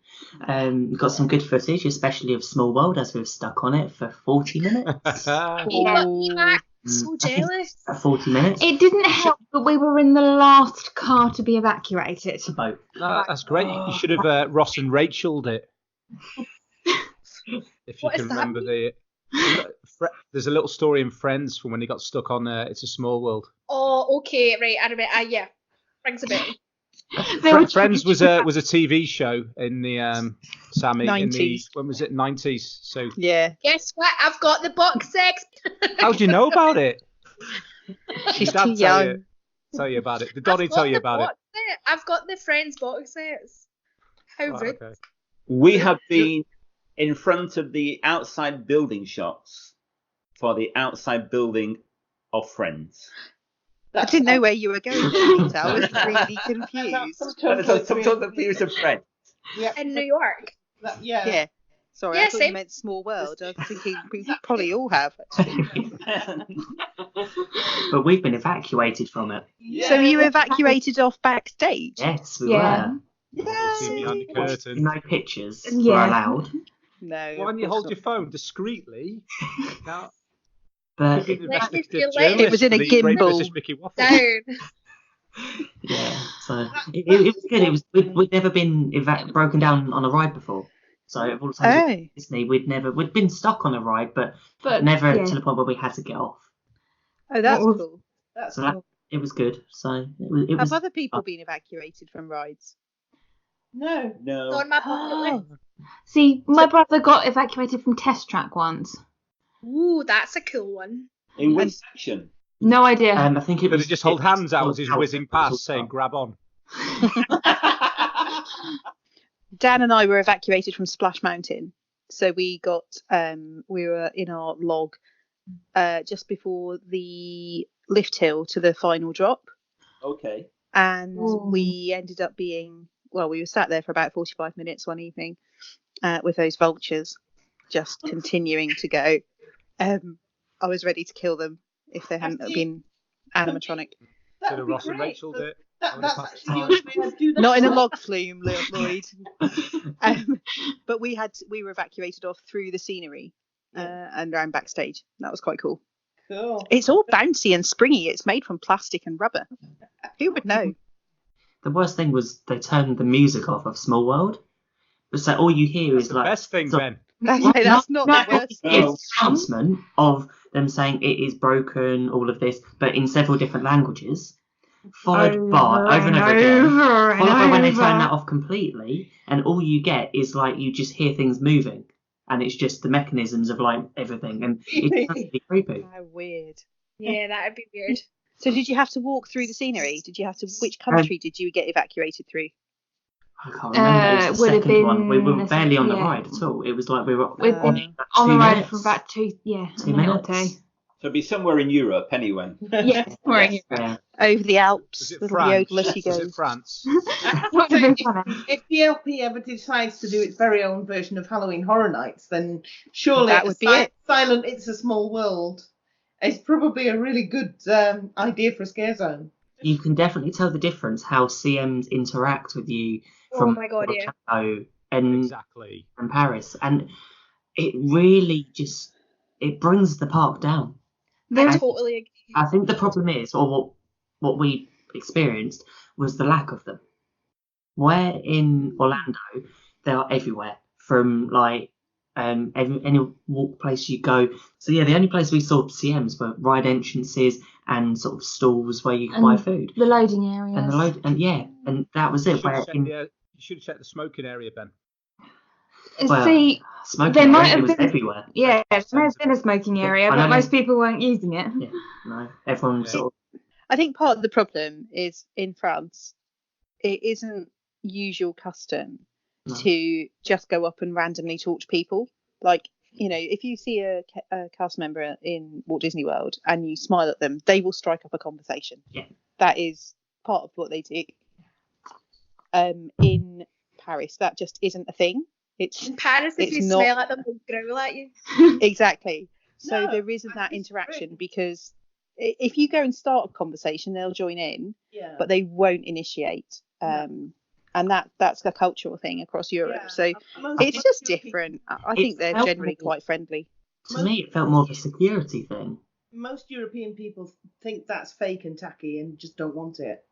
Speaker 3: Got some good footage, especially of Small World, as we've stuck on it for 40 minutes.
Speaker 1: Emac, so jealous.
Speaker 3: 40 minutes.
Speaker 6: It didn't help that we were in the last car to be evacuated.
Speaker 3: Boat.
Speaker 5: That's great. You should have Ross and Rachel'd it. If you
Speaker 1: What
Speaker 5: can
Speaker 1: does that
Speaker 5: remember
Speaker 1: mean?
Speaker 5: there's a little story in Friends from when he got stuck on It's a Small World.
Speaker 1: Oh, okay, right. I remember. Yeah, rings a bell.
Speaker 5: Friends was a TV show in the Sammie in the
Speaker 4: 90s.
Speaker 5: when was it 90s? So
Speaker 4: Yeah.
Speaker 1: Guess what? I've got the box set.
Speaker 5: how do you know about it?
Speaker 4: She's
Speaker 5: Your
Speaker 4: too
Speaker 5: dad
Speaker 4: young.
Speaker 5: tell you about it. Did Donnie
Speaker 1: I've got
Speaker 5: tell you
Speaker 1: the
Speaker 5: about it?
Speaker 1: box set. I've got the Friends box sets. How
Speaker 5: Oh,
Speaker 1: rude.
Speaker 5: okay.
Speaker 2: We have been in front of the outside building shots for the outside building of Friends.
Speaker 4: I didn't know where you were going, Peter. I was really confused.
Speaker 2: Sometimes the views of Friends.
Speaker 7: Yeah.
Speaker 1: In New York.
Speaker 4: Yeah. Sorry,
Speaker 1: Yeah,
Speaker 4: I thought
Speaker 1: same.
Speaker 4: you meant Small World. I was thinking we probably all have, actually.
Speaker 3: But we've been evacuated from it.
Speaker 4: So you evacuated off backstage?
Speaker 3: Yes, we
Speaker 6: Yeah.
Speaker 3: were.
Speaker 5: See behind the curtain.
Speaker 3: No pictures were
Speaker 6: Yeah.
Speaker 3: allowed.
Speaker 4: No.
Speaker 5: Why don't you
Speaker 4: of
Speaker 5: hold
Speaker 4: course
Speaker 5: your phone discreetly? Now,
Speaker 3: But
Speaker 5: you've been
Speaker 1: Let me
Speaker 5: investigative
Speaker 1: feel like-
Speaker 5: journalist
Speaker 4: It was in
Speaker 5: for
Speaker 4: a
Speaker 5: the Great
Speaker 4: gimbal.
Speaker 5: British Mickey Waffle.
Speaker 1: Down.
Speaker 3: yeah, so it was good. We'd never been broken down on a ride before. So of all the times
Speaker 4: Oh.
Speaker 3: at Disney, we'd been stuck on a ride, but
Speaker 6: But
Speaker 3: never
Speaker 6: yeah.
Speaker 3: to the point where we had to get off.
Speaker 4: Oh, that's
Speaker 6: What was-
Speaker 4: cool.
Speaker 7: That's
Speaker 3: So that,
Speaker 7: cool.
Speaker 3: it was good. So it
Speaker 4: Have
Speaker 3: was.
Speaker 4: other people been evacuated from rides?
Speaker 7: No.
Speaker 2: No.
Speaker 1: On my bucket list.
Speaker 6: See, my brother got evacuated from Test Track once.
Speaker 1: Ooh, that's a cool one.
Speaker 2: In which section?
Speaker 6: No idea.
Speaker 3: I think it
Speaker 5: Did
Speaker 3: was
Speaker 5: they just hold hands out as he's
Speaker 3: it was
Speaker 5: whizzing
Speaker 3: out.
Speaker 5: past saying grab on?
Speaker 4: Dan and I were evacuated from Splash Mountain. So we were in our log just before the lift hill to the final drop.
Speaker 2: Okay.
Speaker 4: And we ended up we were sat there for about 45 minutes one evening with those vultures just continuing to go. I was ready to kill them if they hadn't been animatronic.
Speaker 5: Did Ross and Rachel do it?
Speaker 7: That's actually the only way I'd do that.
Speaker 4: Not in a log flume, Lloyd. But we were evacuated off through the scenery and around backstage. That was quite cool.
Speaker 7: Cool.
Speaker 4: It's all bouncy and springy. It's made from plastic and rubber. Who would know?
Speaker 3: The worst thing was they turned the music off of Small World. So all you hear is
Speaker 5: the
Speaker 3: like...
Speaker 5: best thing, Ben.
Speaker 4: Okay, that's not the worst thing.
Speaker 3: It's an announcement of them saying it is broken, all of this, but in several different languages. Followed by, over and over again, followed by when they turn that off completely, and all you get is like you just hear things moving, and it's just the mechanisms of like everything, and it's really creepy.
Speaker 4: How weird.
Speaker 1: Yeah, that'd be weird.
Speaker 4: So did you have to walk through the scenery? Which country did you get evacuated through?
Speaker 3: I can't remember. It was the
Speaker 6: would have
Speaker 3: second one. We were
Speaker 6: been
Speaker 3: barely on the
Speaker 6: yeah.
Speaker 3: ride at all. It was like we were
Speaker 6: We've
Speaker 3: on
Speaker 6: been on the ride
Speaker 3: minutes.
Speaker 6: for about 2
Speaker 3: 2
Speaker 6: minutes.
Speaker 3: minutes.
Speaker 2: So it'd be somewhere in Europe anyway.
Speaker 6: Yes, we're in
Speaker 3: Yeah.
Speaker 4: Over the Alps.
Speaker 5: Was it
Speaker 4: Little
Speaker 5: France?
Speaker 4: yodeler she
Speaker 5: Was
Speaker 4: goes.
Speaker 5: it France?
Speaker 6: Would have been funny.
Speaker 7: If the LP ever decides to do its very own version of Halloween Horror Nights, then surely
Speaker 4: That would be it.
Speaker 7: Silent It's a Small World is probably a really good idea for a scare zone.
Speaker 3: You can definitely tell the difference how CMs interact with you from
Speaker 1: my God, yeah.
Speaker 3: Chateau and
Speaker 5: Exactly.
Speaker 3: Paris, and it really just it brings the park down.
Speaker 1: I totally agree.
Speaker 3: I think the problem is, or what we experienced was the lack of them. Where in Orlando they are everywhere, from like any walk place you go. So yeah, the only place we saw CMs were ride entrances and sort of stalls where you could buy food.
Speaker 6: The loading areas.
Speaker 3: And that was it.
Speaker 5: You should have checked the smoking area, Ben.
Speaker 3: Smoking
Speaker 6: there might
Speaker 3: area
Speaker 6: have
Speaker 3: was
Speaker 6: been
Speaker 3: everywhere.
Speaker 6: Yeah, there may have been a smoking area, but most people weren't using it.
Speaker 3: Yeah, no, everyone sort of.
Speaker 4: I think part of the problem is in France, it isn't usual custom to just go up and randomly talk to people. Like, if you see a cast member in Walt Disney World and you smile at them, they will strike up a conversation.
Speaker 3: Yeah.
Speaker 4: That is part of what they do. In Paris, that just isn't a thing.
Speaker 1: In Paris, if you smile at them, they'll growl at you.
Speaker 4: Exactly. So there isn't that interaction because if you go and start a conversation, they'll join in, but they won't initiate. And that's a cultural thing across Europe. Yeah. So it's just different. I think they're generally quite friendly.
Speaker 3: To me, it felt more of a security thing.
Speaker 7: Most European people think that's fake and tacky and just don't want it.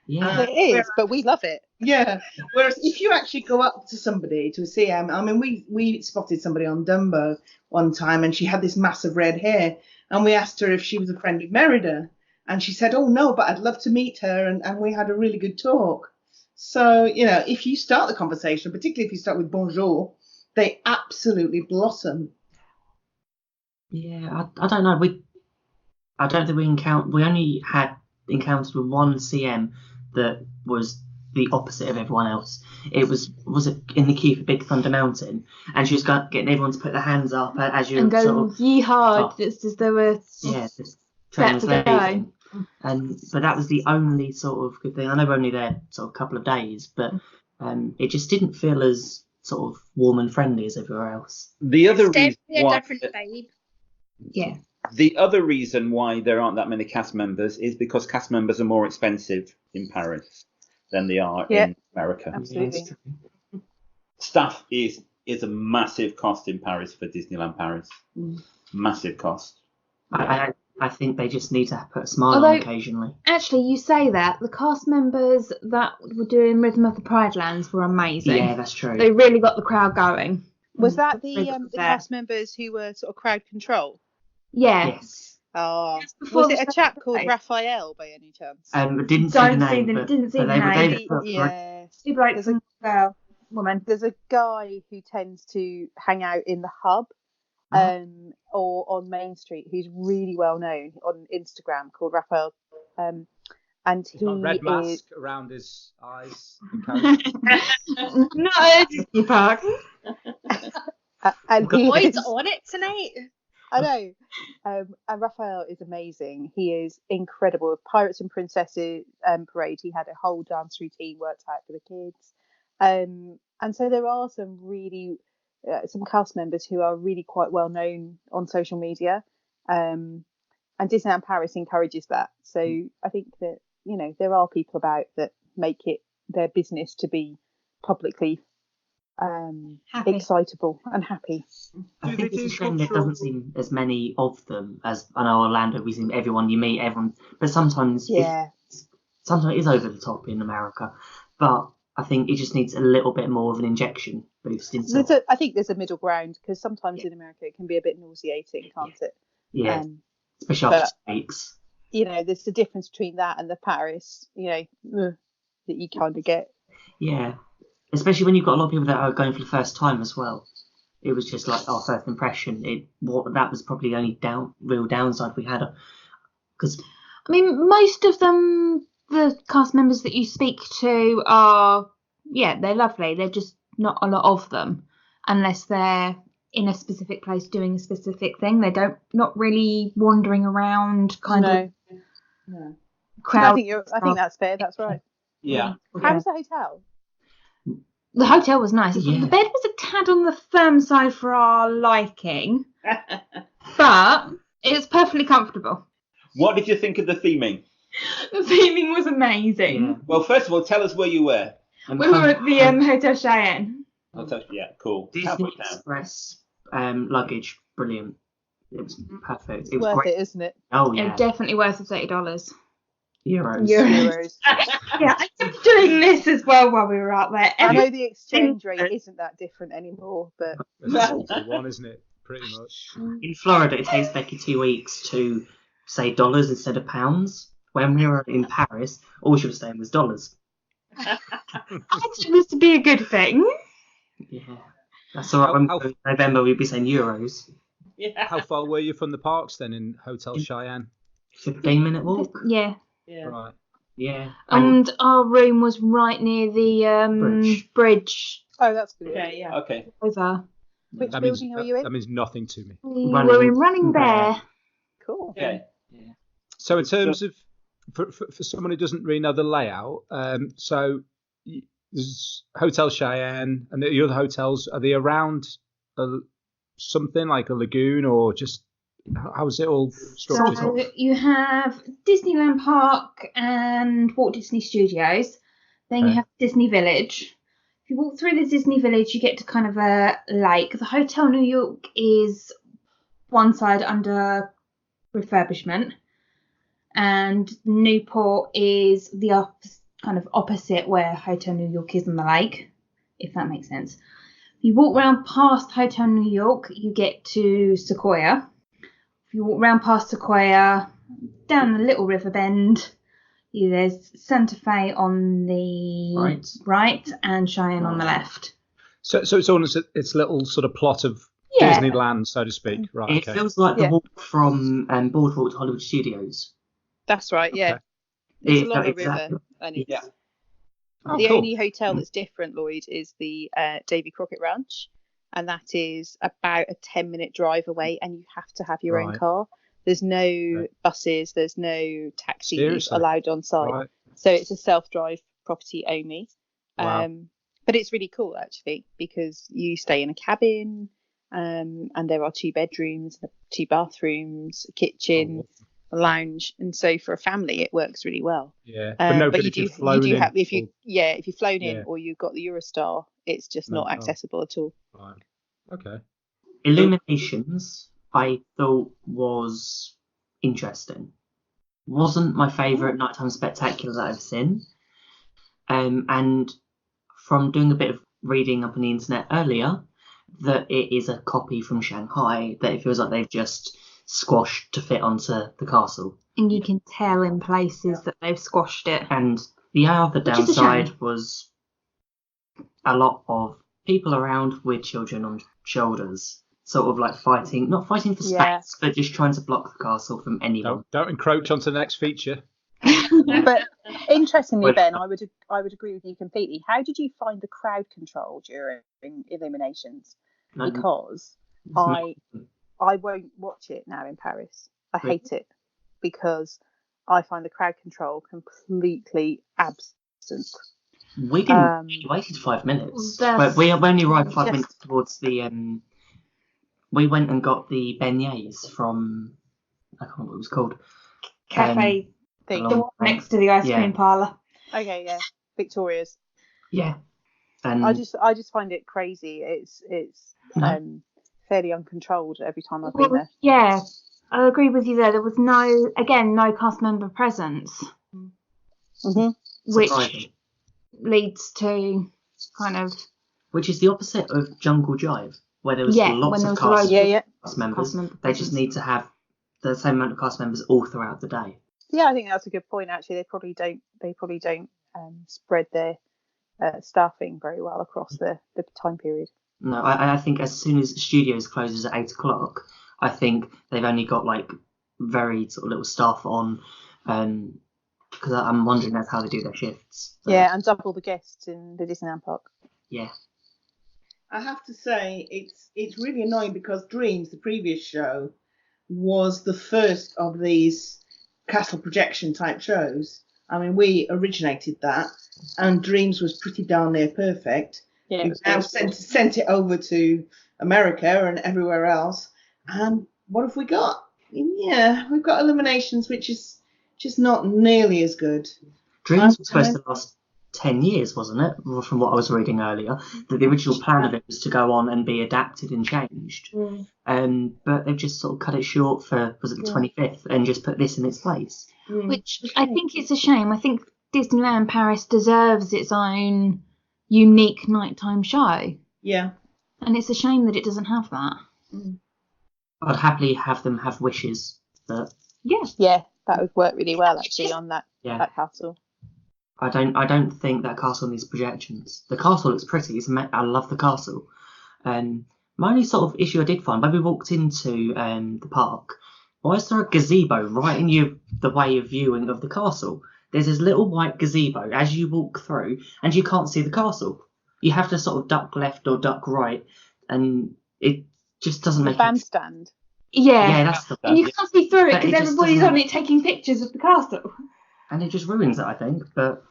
Speaker 3: Yeah,
Speaker 4: it is, but we love it.
Speaker 7: Yeah. Whereas if you actually go up to somebody, to a CM, I mean, we spotted somebody on Dumbo one time and she had this massive red hair and we asked her if she was a friend of Merida and she said, oh no, but I'd love to meet her, and we had a really good talk. So, if you start the conversation, particularly if you start with bonjour, they absolutely blossom.
Speaker 3: Yeah, I don't know. I don't think we only had encounters with one CM that was the opposite of everyone else. It was it in the queue for Big Thunder Mountain, and she was getting everyone to put their hands up as you
Speaker 6: and go
Speaker 3: sort of
Speaker 6: ye hard. It's as though we're
Speaker 3: this train was leaving. But that was the only sort of good thing. I know we're only there sort of a couple of days, but it just didn't feel as sort of warm and friendly as everywhere else.
Speaker 2: The other reason
Speaker 1: a different vibe.
Speaker 6: Yeah.
Speaker 2: The other reason why there aren't that many cast members is because cast members are more expensive in Paris than they are in America.
Speaker 4: Absolutely.
Speaker 2: Staff is a massive cost in Paris for Disneyland Paris. Massive cost.
Speaker 3: I think they just need to put a smile on occasionally.
Speaker 6: Actually, you say that. The cast members that were doing Rhythm of the Pride Lands were amazing.
Speaker 3: Yeah, that's true.
Speaker 6: They really got the crowd going.
Speaker 4: Was that the cast members who were sort of crowd control?
Speaker 6: Yeah.
Speaker 3: Yes.
Speaker 4: Oh, was it a chap called Raphael by any chance?
Speaker 3: Didn't see the name.
Speaker 6: Didn't see the name.
Speaker 4: Yeah.
Speaker 6: Two blokes and a woman.
Speaker 4: There's a guy who tends to hang out in the hub, or on Main Street, who's really well known on Instagram, called Raphael. and
Speaker 5: He's got a
Speaker 4: he
Speaker 5: red
Speaker 4: is.
Speaker 5: mask around his eyes. and carries-
Speaker 6: Not a Disney park.
Speaker 4: And
Speaker 1: The
Speaker 4: he
Speaker 1: boys
Speaker 4: is,
Speaker 1: on it tonight.
Speaker 4: I know. And Raphael is amazing. He is incredible. With Pirates and Princesses parade, he had a whole dance routine worked out for the kids. And so there are some really some cast members who are really quite well known on social media. And Disneyland Paris encourages that. So I think that, you know, there are people about that make it their business to be publicly
Speaker 6: Happy.
Speaker 4: excitable and happy.
Speaker 3: I
Speaker 5: Do
Speaker 3: think
Speaker 5: they
Speaker 3: it's a
Speaker 5: do
Speaker 3: shame there
Speaker 5: cultural-
Speaker 3: doesn't seem as many of them as I know Orlando. We see everyone you meet, everyone, but sometimes sometimes it is over the top in America. But I think it just needs a little bit more of an injection boost into it.
Speaker 4: I think there's a middle ground, because sometimes in America it can be a bit nauseating, can't it?
Speaker 3: Yeah,
Speaker 4: Um,
Speaker 3: especially after
Speaker 4: but-
Speaker 3: 2 weeks.
Speaker 4: you know, there's a difference between that and the Paris, you know, that you kind of get.
Speaker 3: Yeah, especially when you've got a lot of people that are going for the first time as well. It was just like our first impression. That was probably the only real downside we had, because
Speaker 6: I mean, most of them, the cast members that you speak to are, they're lovely. They're just not a lot of them, unless they're in a specific place doing a specific thing. They don't, not really wandering around kind of
Speaker 7: No.
Speaker 6: crowd.
Speaker 4: I think that's fair. That's right.
Speaker 2: Yeah.
Speaker 4: How's the hotel?
Speaker 6: The hotel was nice.
Speaker 3: Yeah.
Speaker 6: The bed was a tad on the firm side for our liking, but it was perfectly comfortable.
Speaker 2: What did you think of the theming?
Speaker 6: The theming was amazing.
Speaker 3: yeah.
Speaker 2: Well, first of all, tell us where you were.
Speaker 3: And
Speaker 6: We were at the Hotel Cheyenne.
Speaker 2: Yeah, cool.
Speaker 3: Disney
Speaker 2: Halfway down.
Speaker 3: Express luggage, brilliant. It was perfect. It was
Speaker 4: Worth
Speaker 3: great.
Speaker 4: it, isn't it?
Speaker 3: Oh
Speaker 6: It
Speaker 3: yeah,
Speaker 6: was definitely worth the $30.
Speaker 3: euros.
Speaker 4: Euros.
Speaker 6: Yeah, I kept doing this as well while we were out there.
Speaker 4: I know the exchange rate isn't that different anymore, but
Speaker 5: It's all for one, isn't it? Pretty much.
Speaker 3: In Florida, it takes Becky 2 weeks to say dollars instead of pounds. When we were in Paris, all she was saying was dollars.
Speaker 6: I took this to be a good thing.
Speaker 3: Yeah, that's all right. When
Speaker 5: How-
Speaker 3: we were in November, we'd be saying euros.
Speaker 7: Yeah.
Speaker 5: How far were you from the parks then in Hotel Cheyenne?
Speaker 3: 15-minute walk.
Speaker 6: Yeah.
Speaker 7: Yeah.
Speaker 5: Right.
Speaker 3: Yeah.
Speaker 6: And our room was right near the bridge
Speaker 4: oh, that's good.
Speaker 7: Okay, yeah.
Speaker 2: Okay.
Speaker 6: over.
Speaker 4: Which
Speaker 5: That means,
Speaker 4: building are you in?
Speaker 5: that means nothing to me.
Speaker 6: We
Speaker 3: Running
Speaker 6: were in Running
Speaker 3: Bear.
Speaker 6: Bear.
Speaker 4: Cool.
Speaker 2: Okay.
Speaker 5: So in terms of for someone who doesn't really know the layout, there's Hotel Cheyenne and the other hotels. Are they around something like a lagoon or just how is it all structured?
Speaker 6: So you have Disneyland Park and Walt Disney Studios. Then you
Speaker 5: Okay.
Speaker 6: have Disney Village. If you walk through the Disney Village, you get to kind of a lake. The Hotel New York is one side under refurbishment, and Newport is the kind of opposite where Hotel New York is on the lake, if that makes sense. If you walk round past Hotel New York, you get to Sequoia. If you walk round past Sequoia, down the little river bend, there's Santa Fe on the right and Cheyenne on the left.
Speaker 5: So it's almost its little sort of plot of
Speaker 6: Yeah.
Speaker 5: Disneyland, so to speak. Right.
Speaker 3: It
Speaker 5: Okay.
Speaker 3: feels like the
Speaker 4: Yeah.
Speaker 3: walk from Boardwalk to Hollywood Studios.
Speaker 4: That's right. Yeah.
Speaker 5: Okay.
Speaker 4: It's
Speaker 3: Yeah,
Speaker 4: along the
Speaker 3: exactly.
Speaker 4: river, and it's
Speaker 2: Yeah.
Speaker 5: Oh,
Speaker 4: the
Speaker 5: cool.
Speaker 4: only hotel that's different, Lloyd, is the Davy Crockett Ranch, and that is about a 10-minute drive away, and you have to have your own
Speaker 5: Right.
Speaker 4: car. There's no
Speaker 5: Okay.
Speaker 4: buses, there's no taxis
Speaker 5: Seriously?
Speaker 4: allowed on site,
Speaker 5: Right.
Speaker 4: so it's a self-drive property only.
Speaker 5: Wow.
Speaker 4: But it's really cool actually, because you stay in a cabin, and there are 2 bedrooms, 2 bathrooms, a kitchen,
Speaker 5: Oh,
Speaker 4: a lounge, and so for a family it works really well.
Speaker 5: yeah. But no
Speaker 4: But
Speaker 5: good
Speaker 4: you
Speaker 5: if you've
Speaker 4: do
Speaker 5: flown in.
Speaker 4: have if you've flown in
Speaker 5: Yeah.
Speaker 4: or you've got the Eurostar, it's just
Speaker 5: No
Speaker 4: not
Speaker 5: car.
Speaker 4: accessible at all.
Speaker 5: Right. Okay.
Speaker 3: Illuminations, I thought was interesting. Wasn't my favourite nighttime spectacular that I've seen. And from doing a bit of reading up on the internet earlier, that it is a copy from Shanghai, that it feels like they've just squashed to fit onto the castle.
Speaker 6: And you can tell in places that they've squashed it.
Speaker 3: And the other
Speaker 6: Which is a
Speaker 3: downside
Speaker 6: shame.
Speaker 3: was a lot of people around with children on shoulders, sort of like not fighting for space,
Speaker 4: Yeah.
Speaker 3: but just trying to block the castle from anyone.
Speaker 5: Don't encroach onto the next feature.
Speaker 4: But interestingly,
Speaker 3: Well-
Speaker 4: Ben, I would agree with you completely. How did you find the crowd control during Illuminations?
Speaker 3: No,
Speaker 4: Because I won't watch it now in Paris. I hate it because I find the crowd control completely absent.
Speaker 3: we didn't. We waited 5 minutes.
Speaker 6: That's-
Speaker 3: But we only arrived 5
Speaker 4: Just-
Speaker 3: minutes towards the. We went and got the beignets from. I can't remember what it was called.
Speaker 6: Cafe,
Speaker 4: Thing.
Speaker 3: along-
Speaker 6: the one next to the ice
Speaker 3: Yeah.
Speaker 6: cream parlour.
Speaker 4: Okay, yeah, Victoria's.
Speaker 3: Yeah. And
Speaker 4: I just find it crazy. It's
Speaker 3: No.
Speaker 4: fairly uncontrolled every time I've been
Speaker 6: Well,
Speaker 4: there.
Speaker 6: yeah, I agree with you there. There was no cast member presence,
Speaker 4: Mm-hmm.
Speaker 6: which
Speaker 3: surprising.
Speaker 6: leads to kind of
Speaker 3: Which is the opposite of Jungle Jive, where there was
Speaker 6: Yeah,
Speaker 3: lots
Speaker 6: when there
Speaker 3: of
Speaker 6: was loads
Speaker 3: cast,
Speaker 4: Yeah, yeah.
Speaker 3: cast members.
Speaker 6: cast member
Speaker 3: They just
Speaker 6: presence.
Speaker 3: need to have the same amount of cast members all throughout the day.
Speaker 4: Yeah, I think that's a good point. Actually, they probably don't spread their staffing very well across the time period.
Speaker 3: No, I think as soon as studios closes at 8 o'clock, I think they've only got like very sort of little staff on, because I'm wondering that's how they do their shifts. But,
Speaker 4: Yeah, and double the guests in the Disneyland park.
Speaker 3: yeah.
Speaker 7: I have to say it's really annoying because Dreams, the previous show, was the first of these castle projection type shows. I mean, we originated that, and Dreams was pretty darn near perfect.
Speaker 4: Yeah,
Speaker 7: We've now sent it over to America and everywhere else. And what have we got? Yeah, we've got Illuminations, which is just not nearly as good.
Speaker 3: Dreams was supposed to last 10 years, wasn't it? From what I was reading earlier. That the original plan of it was to go on and be adapted and changed. But they've just sort of cut it short for, was it the 25th, and just put this in its place.
Speaker 6: which I think it's a shame. I think Disneyland Paris deserves its own unique nighttime show,
Speaker 7: Yeah.
Speaker 6: and it's a shame that it doesn't have that.
Speaker 3: I'd happily have them have wishes, but
Speaker 4: Yeah, that would work really well actually on that
Speaker 3: yeah.
Speaker 4: that castle.
Speaker 3: I don't think that castle needs projections. The castle looks pretty. I love the castle. My only sort of issue I did find when we walked into the park, why is there a gazebo right in the way of viewing of the castle? There's this little white gazebo as you walk through, and you can't see the castle. You have to sort of duck left or duck right, and it just doesn't
Speaker 4: The
Speaker 3: make sense.
Speaker 4: bandstand.
Speaker 6: Yeah,
Speaker 3: That's the
Speaker 6: and you can't see through it
Speaker 3: But it
Speaker 6: because
Speaker 3: just
Speaker 6: everybody's
Speaker 3: doesn't-
Speaker 6: on it taking pictures of the castle.
Speaker 3: and it just ruins it, I think. But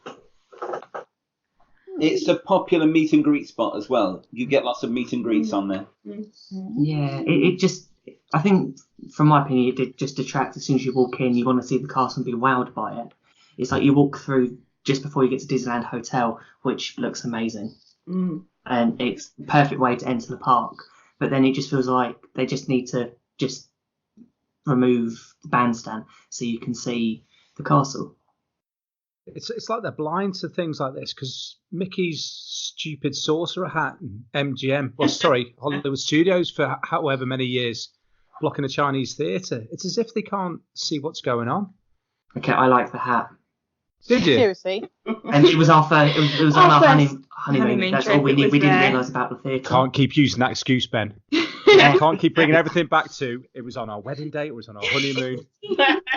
Speaker 2: It's a popular meet and greet spot as well. You get lots of meet and greets on there.
Speaker 3: yeah, it just, I think, from my opinion, it just detracts. As soon as you walk in, you want to see the castle and be wowed by it. It's like you walk through just before you get to Disneyland Hotel, which looks amazing. And it's the perfect way to enter the park. But then it just feels like they just need to just remove the bandstand so you can see the castle.
Speaker 5: It's like they're blind to things like this because Mickey's stupid sorcerer hat and MGM, Hollywood Studios for however many years blocking the Chinese theatre. It's as if they can't see what's going on.
Speaker 3: Okay, I like the hat.
Speaker 5: Did you?
Speaker 4: Seriously.
Speaker 3: And it was our first, it was on
Speaker 6: Our
Speaker 3: our
Speaker 6: first
Speaker 3: honeymoon.
Speaker 6: honeymoon
Speaker 3: That's
Speaker 6: trip,
Speaker 3: all we
Speaker 6: it
Speaker 3: knew.
Speaker 6: was
Speaker 3: We didn't
Speaker 6: there.
Speaker 3: realise about the theatre.
Speaker 5: Can't keep using that excuse, Ben. Can't keep bringing everything back to it was on our wedding day, it was on our honeymoon.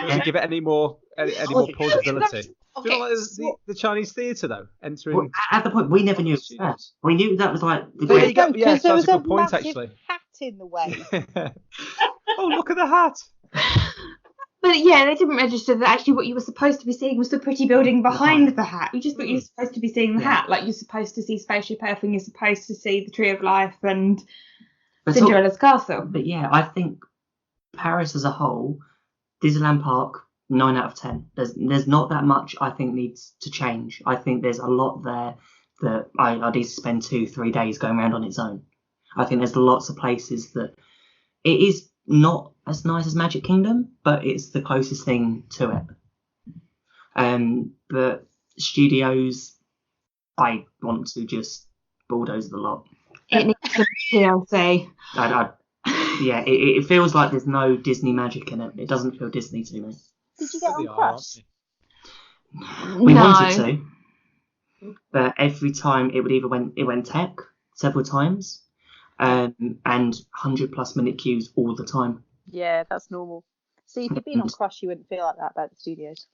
Speaker 5: Doesn't give it any more plausibility. Do you not like the Chinese theatre though? Entering.
Speaker 3: Well, at the point, we never knew it was there. We knew that was like the
Speaker 5: There you
Speaker 3: great.
Speaker 5: go. Yeah,
Speaker 4: Because there
Speaker 5: that's
Speaker 4: was
Speaker 5: a
Speaker 4: a
Speaker 5: good point
Speaker 4: massive
Speaker 5: actually.
Speaker 4: hat in the way.
Speaker 5: Oh, look at the hat.
Speaker 6: But yeah, they didn't register that actually what you were supposed to be seeing was the pretty building behind the hat. You just thought you were supposed to be seeing the
Speaker 3: Yeah.
Speaker 6: hat, like you're supposed to see Spaceship Earth and you're supposed to see the Tree of Life and
Speaker 3: But
Speaker 6: Cinderella's castle.
Speaker 3: But yeah, I think Paris as a whole, Disneyland Park, 9 out of 10. There's not that much I think needs to change. I think there's a lot there that I need to spend 2-3 days going around on its own. I think there's lots of places that it is not as nice as Magic Kingdom, but it's the closest thing to it. But studios, I want to just bulldoze the lot.
Speaker 6: It needs some TLC.
Speaker 3: Yeah, it feels like there's no Disney magic in it. It doesn't feel Disney to me.
Speaker 4: Did you get
Speaker 5: They
Speaker 4: on
Speaker 5: are, aren't
Speaker 4: Crush?
Speaker 5: they?
Speaker 3: We
Speaker 6: No.
Speaker 3: wanted to, but every time it went tech several times, and 100+ minute queues all the time.
Speaker 4: Yeah, that's normal. See, if you'd been on Crush, you wouldn't feel like that about the studios.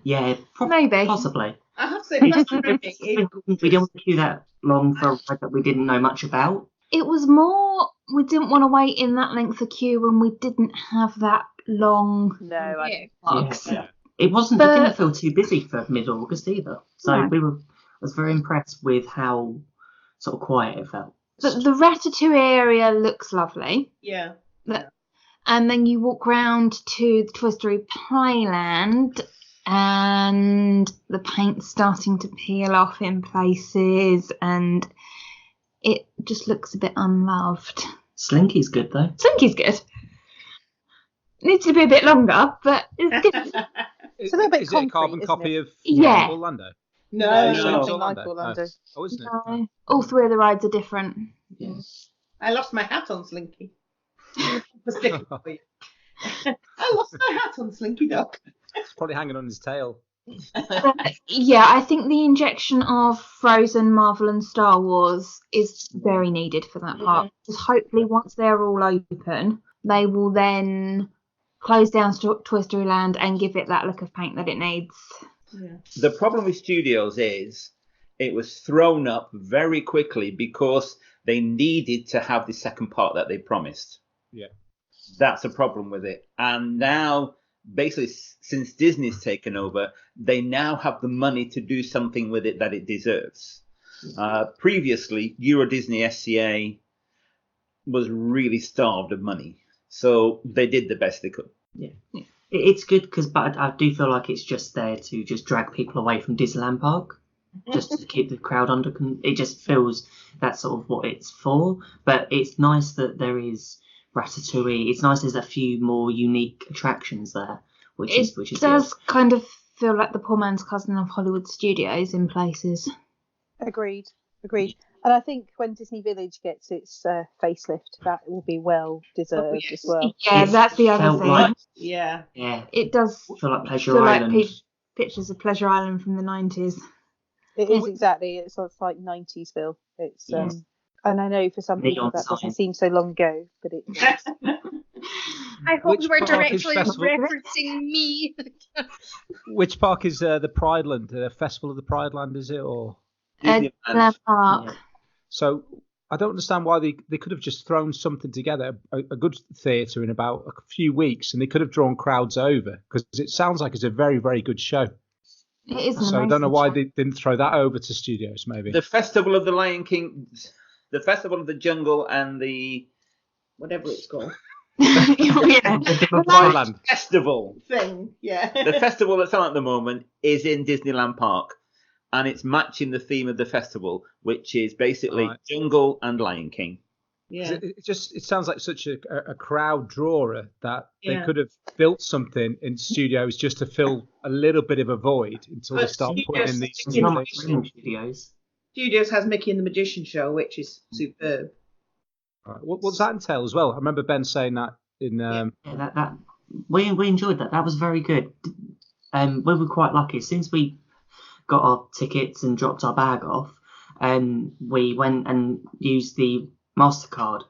Speaker 3: Yeah,
Speaker 6: Maybe.
Speaker 3: possibly.
Speaker 7: I have to say,
Speaker 3: We
Speaker 7: Plaster Rimming is
Speaker 3: didn't want to queue that long for a ride that we didn't know much about.
Speaker 6: It was more, we didn't want to wait in that length of queue when we didn't have that long
Speaker 4: No, I
Speaker 1: Yeah.
Speaker 6: parks.
Speaker 3: Yeah. It wasn't. It didn't feel too busy for mid-August either. So
Speaker 6: No.
Speaker 3: I was very impressed with how sort of quiet it felt.
Speaker 6: But the Ratatouille area looks lovely.
Speaker 7: Yeah.
Speaker 6: And then you walk round to the Toy Story Playland and the paint's starting to peel off in places and it just looks a bit unloved.
Speaker 3: Slinky's good though.
Speaker 6: Slinky's good. Needs to be a bit longer, but it's good.
Speaker 4: It's a little bit
Speaker 5: Is it a
Speaker 4: concrete,
Speaker 5: carbon
Speaker 4: isn't
Speaker 5: copy
Speaker 4: it?
Speaker 5: of
Speaker 6: Yeah.
Speaker 5: Orlando?
Speaker 7: No.
Speaker 4: Something
Speaker 5: Orlando.
Speaker 4: like Orlando.
Speaker 5: Oh, isn't it?
Speaker 6: No, all three of the rides are different.
Speaker 3: Yes.
Speaker 7: I lost my hat on Slinky. For sticking for you. I lost my hat on Slinky Dog.
Speaker 5: It's probably hanging on his tail.
Speaker 6: Yeah, I think the injection of Frozen, Marvel and Star Wars is very needed for that park. Because hopefully once they're all open, they will then close down Toy Story Land and give it that look of paint that it needs.
Speaker 7: Yeah.
Speaker 2: The problem with studios is it was thrown up very quickly because they needed to have the second part that they promised.
Speaker 5: Yeah.
Speaker 2: That's a problem with it. And now, basically, since Disney's taken over, they now have the money to do something with it that it deserves. Previously, Euro Disney SCA was really starved of money. So they did the best they could.
Speaker 3: Yeah. It's good but I do feel like it's just there to just drag people away from Disneyland Park, just to keep the crowd under. It just feels that's sort of what it's for. But it's nice that there is Ratatouille. It's nice there's a few more unique attractions there, which is
Speaker 6: It does
Speaker 3: good.
Speaker 6: kind of feel like the poor man's cousin of Hollywood Studios in places.
Speaker 4: Agreed. And I think when Disney Village gets its facelift, that will be well deserved as well.
Speaker 6: Yeah, that's the other
Speaker 3: Felt
Speaker 6: thing.
Speaker 3: like-
Speaker 7: Yeah.
Speaker 3: Yeah.
Speaker 6: It does
Speaker 3: I feel like Pleasure
Speaker 6: feel like
Speaker 3: Island.
Speaker 6: pictures of Pleasure Island from the 90s.
Speaker 4: It is exactly. It's like 90s feel. It's and I know for some people
Speaker 3: Neon
Speaker 4: that
Speaker 3: sign.
Speaker 4: doesn't seem so long ago, but it.
Speaker 1: I hope
Speaker 5: Which
Speaker 1: you were
Speaker 5: park is
Speaker 1: directly
Speaker 5: festival?
Speaker 1: referencing me.
Speaker 5: Which park is the Pride Land? The Festival of the Pride Land, is it? Or
Speaker 6: Disneyland Park.
Speaker 3: Yeah.
Speaker 5: so I don't understand why they could have just thrown something together, a good theatre in about a few weeks, and they could have drawn crowds over because it sounds like it's a very, very good show.
Speaker 6: It is an
Speaker 5: So I don't know
Speaker 6: amazing
Speaker 5: why
Speaker 6: show.
Speaker 5: they didn't throw that over to studios, maybe.
Speaker 2: The Festival of the Lion King, the Festival of the Jungle, and the whatever it's called.
Speaker 6: Yeah.
Speaker 5: Pride Land.
Speaker 2: Festival.
Speaker 7: Thing. Yeah.
Speaker 2: The festival that's on at the moment is in Disneyland Park, and it's matching the theme of the festival, which is basically
Speaker 5: Right.
Speaker 2: Jungle and Lion King.
Speaker 7: Yeah.
Speaker 5: It sounds like such a crowd drawer that they
Speaker 7: Yeah.
Speaker 5: could have built something in studios just to fill a little bit of a void until they
Speaker 7: But
Speaker 5: start
Speaker 7: studios-
Speaker 5: putting in these.
Speaker 3: There's not much room in studios.
Speaker 7: Studios has Mickey and the Magician Show, which is superb.
Speaker 5: Right. What does that entail as well? I remember Ben saying that in.
Speaker 3: Yeah, that we enjoyed that. That was very good. We were quite lucky. As soon as we got our tickets and dropped our bag off, we went and used the MasterCard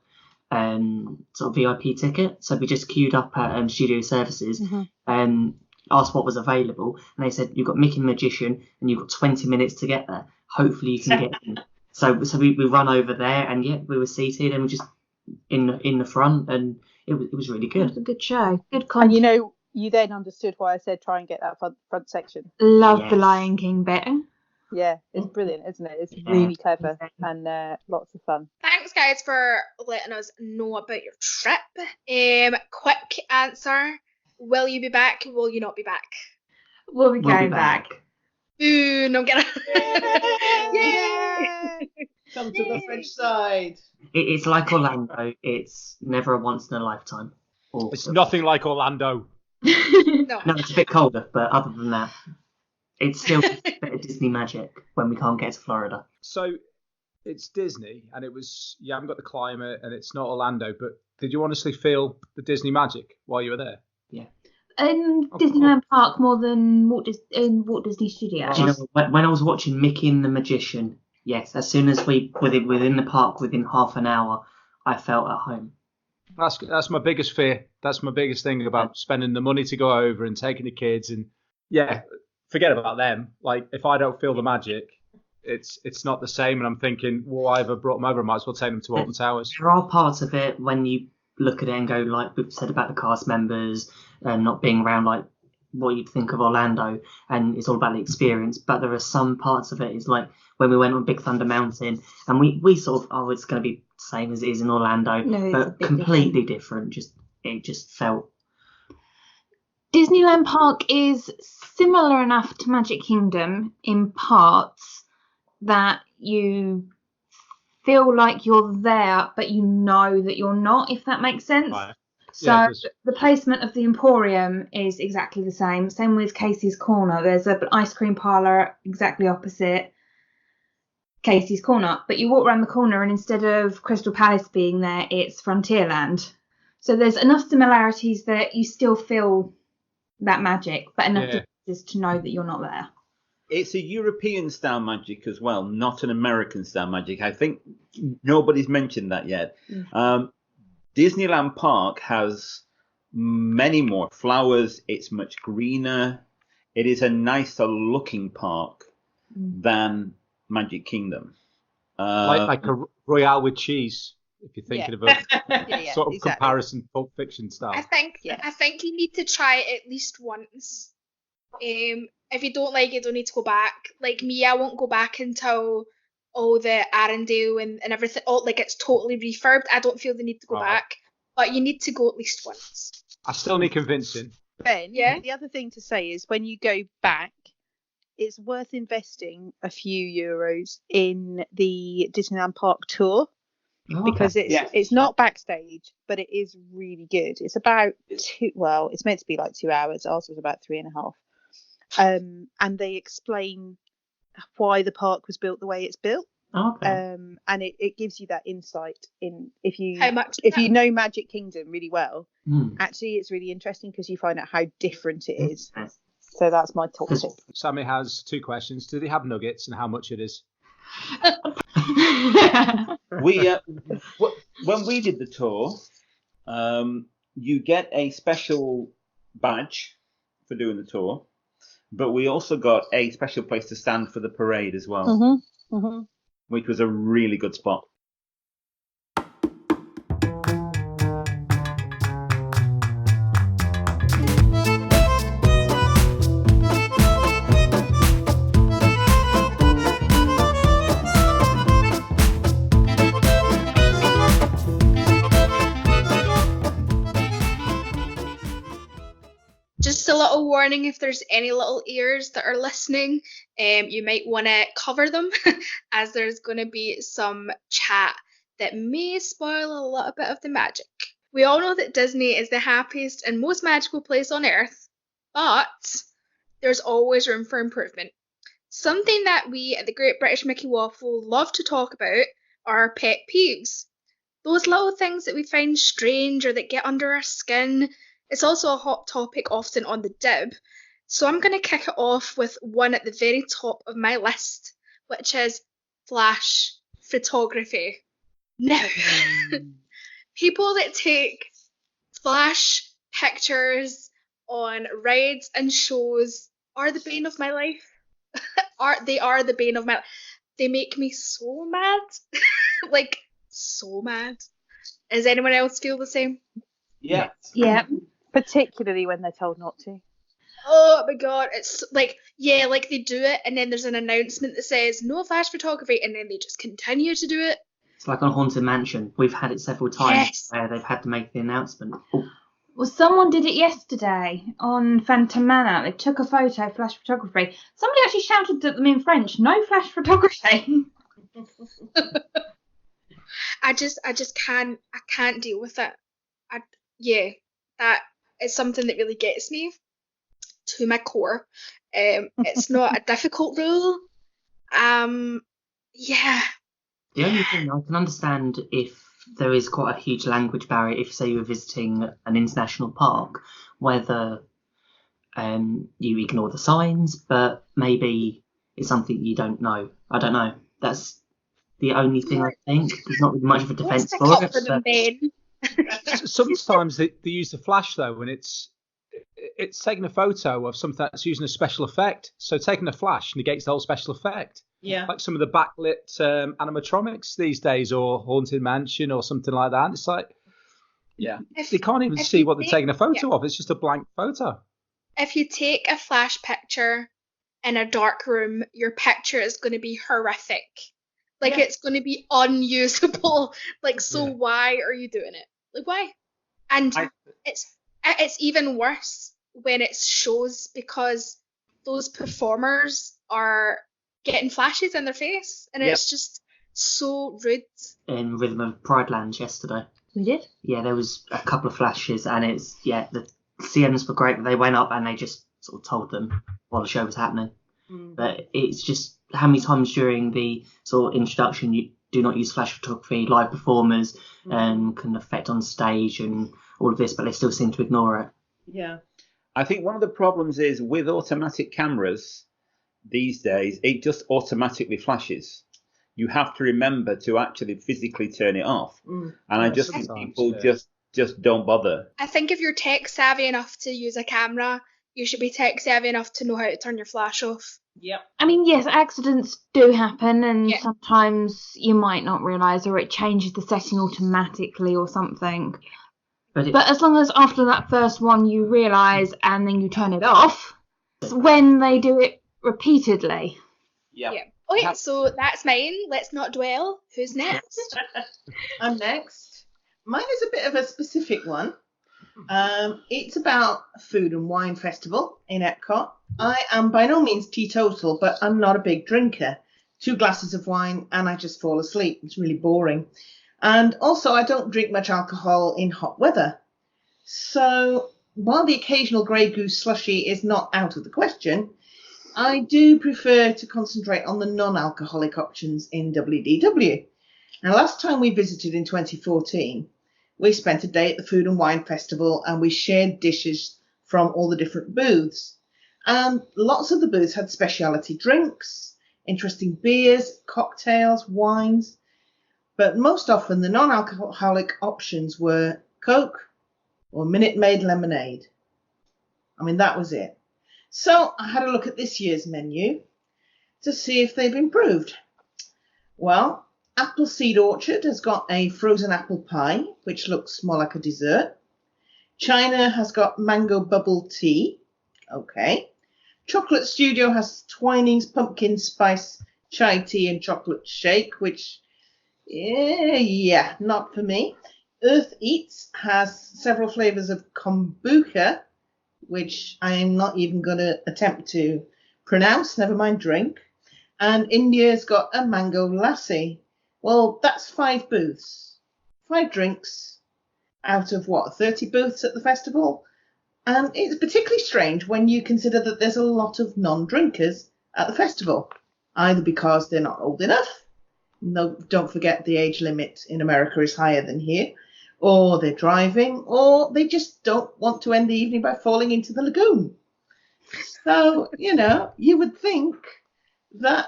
Speaker 3: sort of VIP ticket. So we just queued up at Studio Services and asked what was available, and they said you've got Mickey and Magician and you've got 20 minutes to get there. Hopefully you can get in. So we run over there, and we were seated and we just in the front, and it was really
Speaker 6: It was
Speaker 3: good.
Speaker 6: a good show. Good
Speaker 4: And
Speaker 6: content.
Speaker 4: you then understood why I said try and get that front section.
Speaker 6: Love the
Speaker 3: Yes.
Speaker 6: Lion King bit.
Speaker 4: Yeah, it's brilliant, isn't it? It's really clever and lots of fun.
Speaker 1: Thanks, guys, for letting us know about your trip. Quick answer. Will you be back? Will you not be back?
Speaker 6: We'll be
Speaker 3: We'll
Speaker 6: going
Speaker 3: be
Speaker 6: back.
Speaker 3: back.
Speaker 1: Ooh, no, I'm kidding.
Speaker 7: Yay! Come to the French side.
Speaker 3: It's like Orlando. It's never a once in a lifetime.
Speaker 5: It's nothing like Orlando.
Speaker 1: No.
Speaker 3: No, it's a bit colder, but other than that, it's still a bit of Disney magic when we can't get to Florida.
Speaker 5: So it's Disney, and it was you haven't got the climate, and it's not Orlando. But did you honestly feel the Disney magic while you were there?
Speaker 6: In
Speaker 5: Oh,
Speaker 6: Disneyland Park more than Walt Disney Studios.
Speaker 3: Do you know, when I was watching Mickey and the Magician, yes, as soon as we within the park within half an hour, I felt at home.
Speaker 5: That's my biggest fear. That's my biggest thing about spending the money to go over and taking the kids. And yeah, forget about them. Like, if I don't feel the magic, it's not the same. And I'm thinking, well, I've brought them over. I might as well take them to Alton Towers.
Speaker 3: There are parts of it when you look at it and go, like we've said about the cast members not being around, like what you'd think of Orlando, and it's all about the experience. But there are some parts of it, is like when we went on Big Thunder Mountain, and we sort of, it's going to be the same as it is in Orlando, but completely different. It just felt.
Speaker 6: Disneyland Park is similar enough to Magic Kingdom in parts that you feel like you're there, but you know that you're not, if that makes sense.
Speaker 5: Right.
Speaker 6: So
Speaker 5: Yeah,
Speaker 6: the placement of the Emporium is exactly the same. Same with Casey's Corner. There's an ice cream parlour exactly opposite Casey's Corner. But you walk around the corner and instead of Crystal Palace being there, it's Frontierland. So there's enough similarities that you still feel that magic, but enough differences to know that you're not there.
Speaker 2: It's a European style magic as well, not an American style magic. I think nobody's mentioned that yet. Disneyland Park has many more flowers. It's much greener. It is a nicer looking park than Magic Kingdom.
Speaker 5: Like a Royale with cheese, if you're thinking of a sort of comparison, Pulp Fiction style.
Speaker 1: I think you need to try it at least once. If you don't like it, don't need to go back. Like me, I won't go back until all the Arendelle and everything, like it's totally refurbed. I don't feel the need to go back, but you need to go at least once.
Speaker 5: I still need convincing.
Speaker 4: Ben, the other thing to say is when you go back, it's worth investing a few euros in the Disneyland Park tour because it's not backstage, but it is really good. It's about it's meant to be like 2 hours. Ours was about 3.5. And they explain why the park was built the way it's built. And it gives you that insight in if you know Magic Kingdom really well. Actually, it's really interesting because you find out how different it is. So that's my top tip.
Speaker 5: Sammie has 2 questions. Do they have nuggets and how much it is?
Speaker 2: When we did the tour, you get a special badge for doing the tour. But we also got a special place to stand for the parade as well, which was a really good spot.
Speaker 1: Just a little warning, if there's any little ears that are listening, you might want to cover them as there's going to be some chat that may spoil a little bit of the magic. We all know that Disney is the happiest and most magical place on earth, but there's always room for improvement. Something that we at the Great British Mickey Waffle love to talk about are pet peeves. Those little things that we find strange or that get under our skin. It's also a hot topic often on the Dib. So I'm going to kick it off with one at the very top of my list, which is flash photography. Now, people that take flash pictures on rides and shows are the bane of my life. They are the bane of my life. They make me so mad. Like, so mad. Does anyone else feel the same?
Speaker 2: Yeah.
Speaker 6: Yeah.
Speaker 4: Particularly when they're told not to.
Speaker 1: Oh my god, it's like, like they do it and then there's an announcement that says no flash photography and then they just continue to do it.
Speaker 3: It's like on Haunted Mansion. We've had it several times where they've had to make the announcement.
Speaker 6: Well, someone did it yesterday on Phantom Manor. They took a photo, flash photography. Somebody actually shouted at them in French, no flash photography.
Speaker 1: I just can't deal with it. That is something that really gets me to my core. It's not a difficult rule.
Speaker 3: The only thing I can understand if there is quite a huge language barrier, if say you're visiting an international park, whether you ignore the signs, but maybe it's something you don't know. I don't know. That's the only thing I think. There's not really much of a defence for it.
Speaker 1: Them, Ben.
Speaker 5: Sometimes they use the flash though, and it's taking a photo of something that's using a special effect. So taking a flash negates the whole special effect.
Speaker 7: Yeah.
Speaker 5: Like some of the backlit animatronics these days, or Haunted Mansion, or something like that. It's like, yeah, they can't even see what they're taking a photo of. It's just a blank photo.
Speaker 1: If you take a flash picture in a dark room, your picture is going to be horrific. Like, it's going to be unusable. Like, so why are you doing it? Like, why? And it's even worse when it's shows, because those performers are getting flashes in their face, and it's just so rude.
Speaker 3: In Rhythm of Pride Land yesterday.
Speaker 6: We did?
Speaker 3: Yeah, there was a couple of flashes, and it's, the CMs were great, but they went up and they just sort of told them while the show was happening. But it's just how many times during the sort of introduction you do not use flash photography, live performers can affect on stage and all of this, but they still seem to ignore it.
Speaker 7: Yeah.
Speaker 2: I think one of the problems is with automatic cameras these days, it just automatically flashes. You have to remember to actually physically turn it off. And I just think people just don't bother.
Speaker 1: I think if you're tech savvy enough to use a camera, you should be tech savvy enough to know how to turn your flash off.
Speaker 7: Yep.
Speaker 6: I mean, yes, accidents do happen, and sometimes you might not realise, or it changes the setting automatically or something. But as long as after that first one you realise and then you turn it off, it's when they do it repeatedly.
Speaker 2: Yeah.
Speaker 1: Okay, so that's mine. Let's not dwell. Who's next?
Speaker 7: I'm next. Mine is a bit of a specific one. It's about a food and wine festival in Epcot. I am by no means teetotal, but I'm not a big drinker. 2 glasses of wine and I just fall asleep. It's really boring. And also I don't drink much alcohol in hot weather. So while the occasional Grey Goose slushie is not out of the question, I do prefer to concentrate on the non-alcoholic options in WDW. Now, last time we visited in 2014, we spent a day at the Food and Wine Festival and we shared dishes from all the different booths. And lots of the booths had specialty drinks, interesting beers, cocktails, wines. But most often the non-alcoholic options were Coke or Minute Maid lemonade. I mean, that was it. So I had a look at this year's menu to see if they've improved. Well, Appleseed Orchard has got a frozen apple pie, which looks more like a dessert. China has got mango bubble tea. Okay. Chocolate Studio has Twinings pumpkin spice chai tea and chocolate shake, which, not for me. Earth Eats has several flavours of kombucha, which I am not even going to attempt to pronounce, never mind drink. And India's got a mango lassi. Well, that's 5 booths, 5 drinks out of 30 booths at the festival. And it's particularly strange when you consider that there's a lot of non-drinkers at the festival, either because they're not old enough. No, don't forget the age limit in America is higher than here. Or they're driving, or they just don't want to end the evening by falling into the lagoon. So, you would think that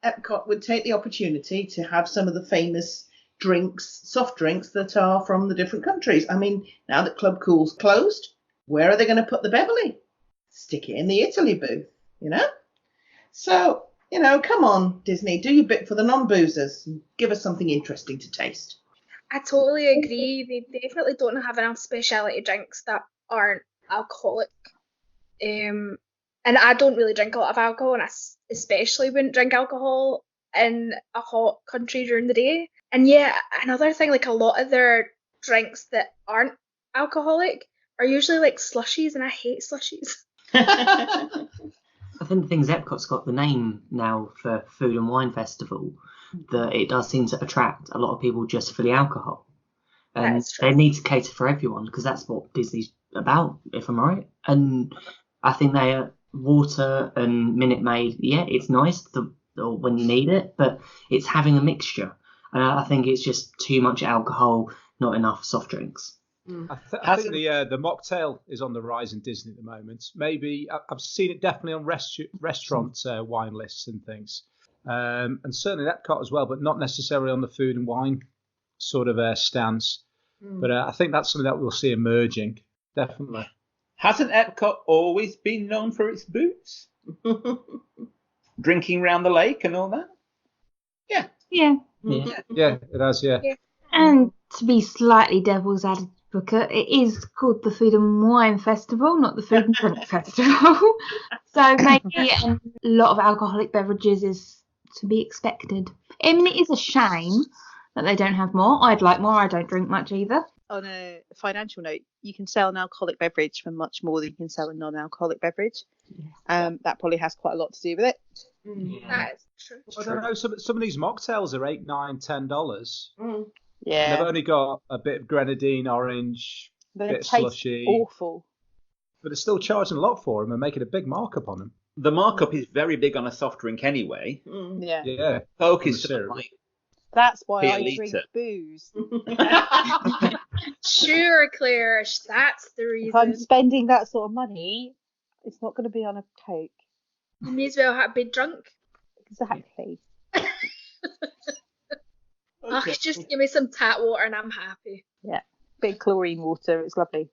Speaker 7: Epcot would take the opportunity to have some of the famous drinks, soft drinks that are from the different countries. I mean, now that Club Cool's closed, where are they going to put the Beverly? Stick it in the Italy booth, So, come on, Disney, do your bit for the non-boozers and give us something interesting to taste.
Speaker 1: I totally agree. They definitely don't have enough specialty drinks that aren't alcoholic. And I don't really drink a lot of alcohol, and I especially wouldn't drink alcohol in a hot country during the day. And another thing, like a lot of their drinks that aren't alcoholic are usually like slushies, and I hate slushies.
Speaker 3: I think the thing is Epcot's got the name now for Food and Wine Festival, that it does seem to attract a lot of people just for the alcohol. And they need to cater for everyone, because that's what Disney's about, if I'm right. And I think they are water and Minute Maid, it's nice when you need it, but it's having a mixture. And I think it's just too much alcohol, not enough soft drinks.
Speaker 5: I think the mocktail is on the rise in Disney at the moment. Maybe I've seen it definitely on restaurant wine lists and things. And certainly at Epcot as well, but not necessarily on the food and wine sort of stance. But I think that's something that we'll see emerging, definitely.
Speaker 2: Hasn't Epcot always been known for its boots? Drinking round the lake and all that?
Speaker 6: Yeah.
Speaker 3: Yeah.
Speaker 5: Yeah, it has, yeah.
Speaker 6: And to be slightly devil's advocate, it is called the Food and Wine Festival, not the Food and Drink Festival. So maybe a lot of alcoholic beverages is to be expected. I mean, it is a shame that they don't have more. I'd like more. I don't drink much either.
Speaker 4: On a financial note, you can sell an alcoholic beverage for much more than you can sell a non-alcoholic beverage. That probably has quite a lot to do with it.
Speaker 1: That is true.
Speaker 5: I don't know. Some of these mocktails are $8, $9, $10.
Speaker 4: Yeah.
Speaker 5: They've only got a bit of grenadine, orange,
Speaker 4: They
Speaker 5: bit of
Speaker 4: taste
Speaker 5: slushy,
Speaker 4: awful.
Speaker 5: but they're still charging a lot for them and making a big markup on them.
Speaker 2: The markup is very big on a soft drink anyway.
Speaker 4: Yeah.
Speaker 5: Yeah.
Speaker 2: Coke
Speaker 5: On
Speaker 2: is
Speaker 5: the
Speaker 2: sort of
Speaker 5: syrup.
Speaker 2: like
Speaker 4: That's why
Speaker 2: Be a
Speaker 4: I
Speaker 2: litre.
Speaker 4: drink booze.
Speaker 1: Sure, Claire, that's the
Speaker 4: If I'm
Speaker 1: reason.
Speaker 4: spending that sort of money, it's not going to be on a Coke.
Speaker 1: You may as well have been drunk.
Speaker 4: Exactly.
Speaker 1: Ugh, just give me some tap water and I'm happy.
Speaker 4: Bit of chlorine water. It's lovely.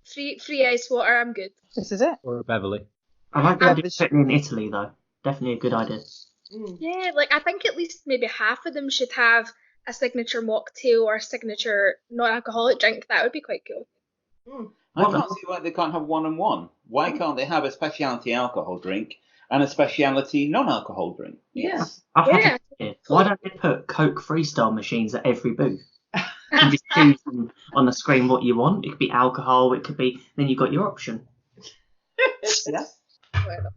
Speaker 1: Free ice water, I'm good.
Speaker 4: This is it.
Speaker 5: Or a Beverly.
Speaker 3: I like the idea of putting in Italy, though. Definitely a good idea.
Speaker 1: Yeah, like I think at least maybe half of them should have a signature mocktail or a signature non-alcoholic drink. That would be quite cool.
Speaker 2: I can't see why they can't have one and one. Why can't they have a specialty alcohol drink and a specialty non-alcohol drink? Yes.
Speaker 3: I've had
Speaker 1: Yeah.
Speaker 3: an idea. Why don't they put Coke freestyle machines at every booth? You can just choose on the screen what you want. It could be alcohol, it could be... Then you've got your option.
Speaker 2: Yeah.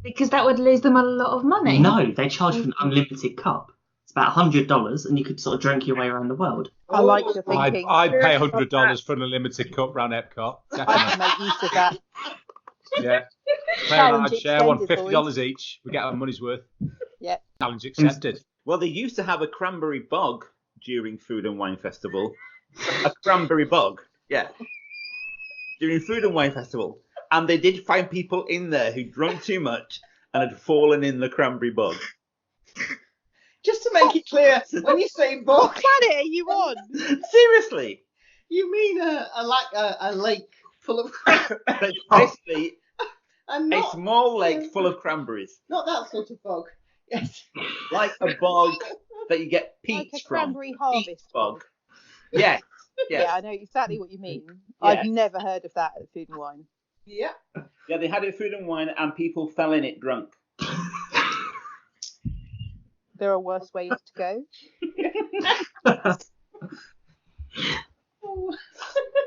Speaker 6: Because that would lose them a lot of money.
Speaker 3: No, they charge for an unlimited cup. It's about $100 and you could sort of drink your way around the world.
Speaker 4: I like your thinking.
Speaker 5: I'd pay $100 for an unlimited cup round Epcot.
Speaker 4: I
Speaker 5: Definitely.
Speaker 4: can make use of that.
Speaker 5: Yeah. Claire and
Speaker 4: Challenge
Speaker 5: I'd share one,
Speaker 4: extended,
Speaker 5: $50 each. We get our money's worth.
Speaker 4: Yeah.
Speaker 5: Challenge accepted.
Speaker 2: Well, they used to have a cranberry bog during Food and Wine Festival. A cranberry bog, yeah. During Food and Wine Festival. And they did find people in there who drunk too much and had fallen in the cranberry bog.
Speaker 7: Just to make it clear, when you say bog,
Speaker 4: What planet are you on?
Speaker 2: Seriously.
Speaker 7: you mean a lake full of crap,
Speaker 2: It's basically
Speaker 7: and
Speaker 2: a
Speaker 7: not
Speaker 2: small lake full of cranberries.
Speaker 7: not that sort of bog. Yes.
Speaker 2: Like a bog that you get
Speaker 4: Like
Speaker 2: peach
Speaker 4: a
Speaker 2: from.
Speaker 4: cranberry
Speaker 2: Peach
Speaker 4: harvest
Speaker 2: bog. Yes.
Speaker 4: Yeah,
Speaker 2: Yes.
Speaker 4: I know exactly what you mean.
Speaker 2: Yeah.
Speaker 4: I've never heard of that at Food and Wine.
Speaker 7: Yeah.
Speaker 2: Yeah, they had it at Food and Wine and people fell in it drunk.
Speaker 4: There are worse ways to go.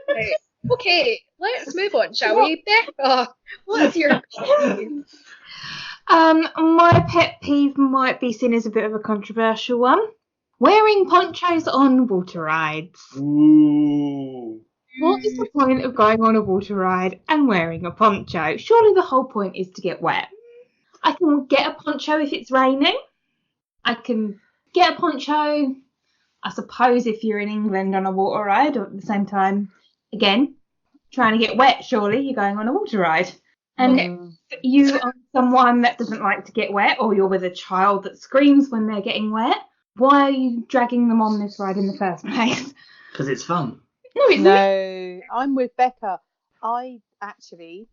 Speaker 1: Right. Okay, let's move on, shall we? Becca, what's your opinion?
Speaker 6: My pet peeve might be seen as a bit of a controversial one. Wearing ponchos on water rides.
Speaker 2: Ooh.
Speaker 6: What is the point of going on a water ride and wearing a poncho? Surely the whole point is to get wet. I can get a poncho if it's raining. I can get a poncho, I suppose, if you're in England on a water ride, or at the same time, again, trying to get wet, surely you're going on a water ride. And if you are someone that doesn't like to get wet, or you're with a child that screams when they're getting wet, why are you dragging them on this ride in the first place?
Speaker 3: Because it's fun.
Speaker 6: No, it's not.
Speaker 4: No, I'm with Becca. I actually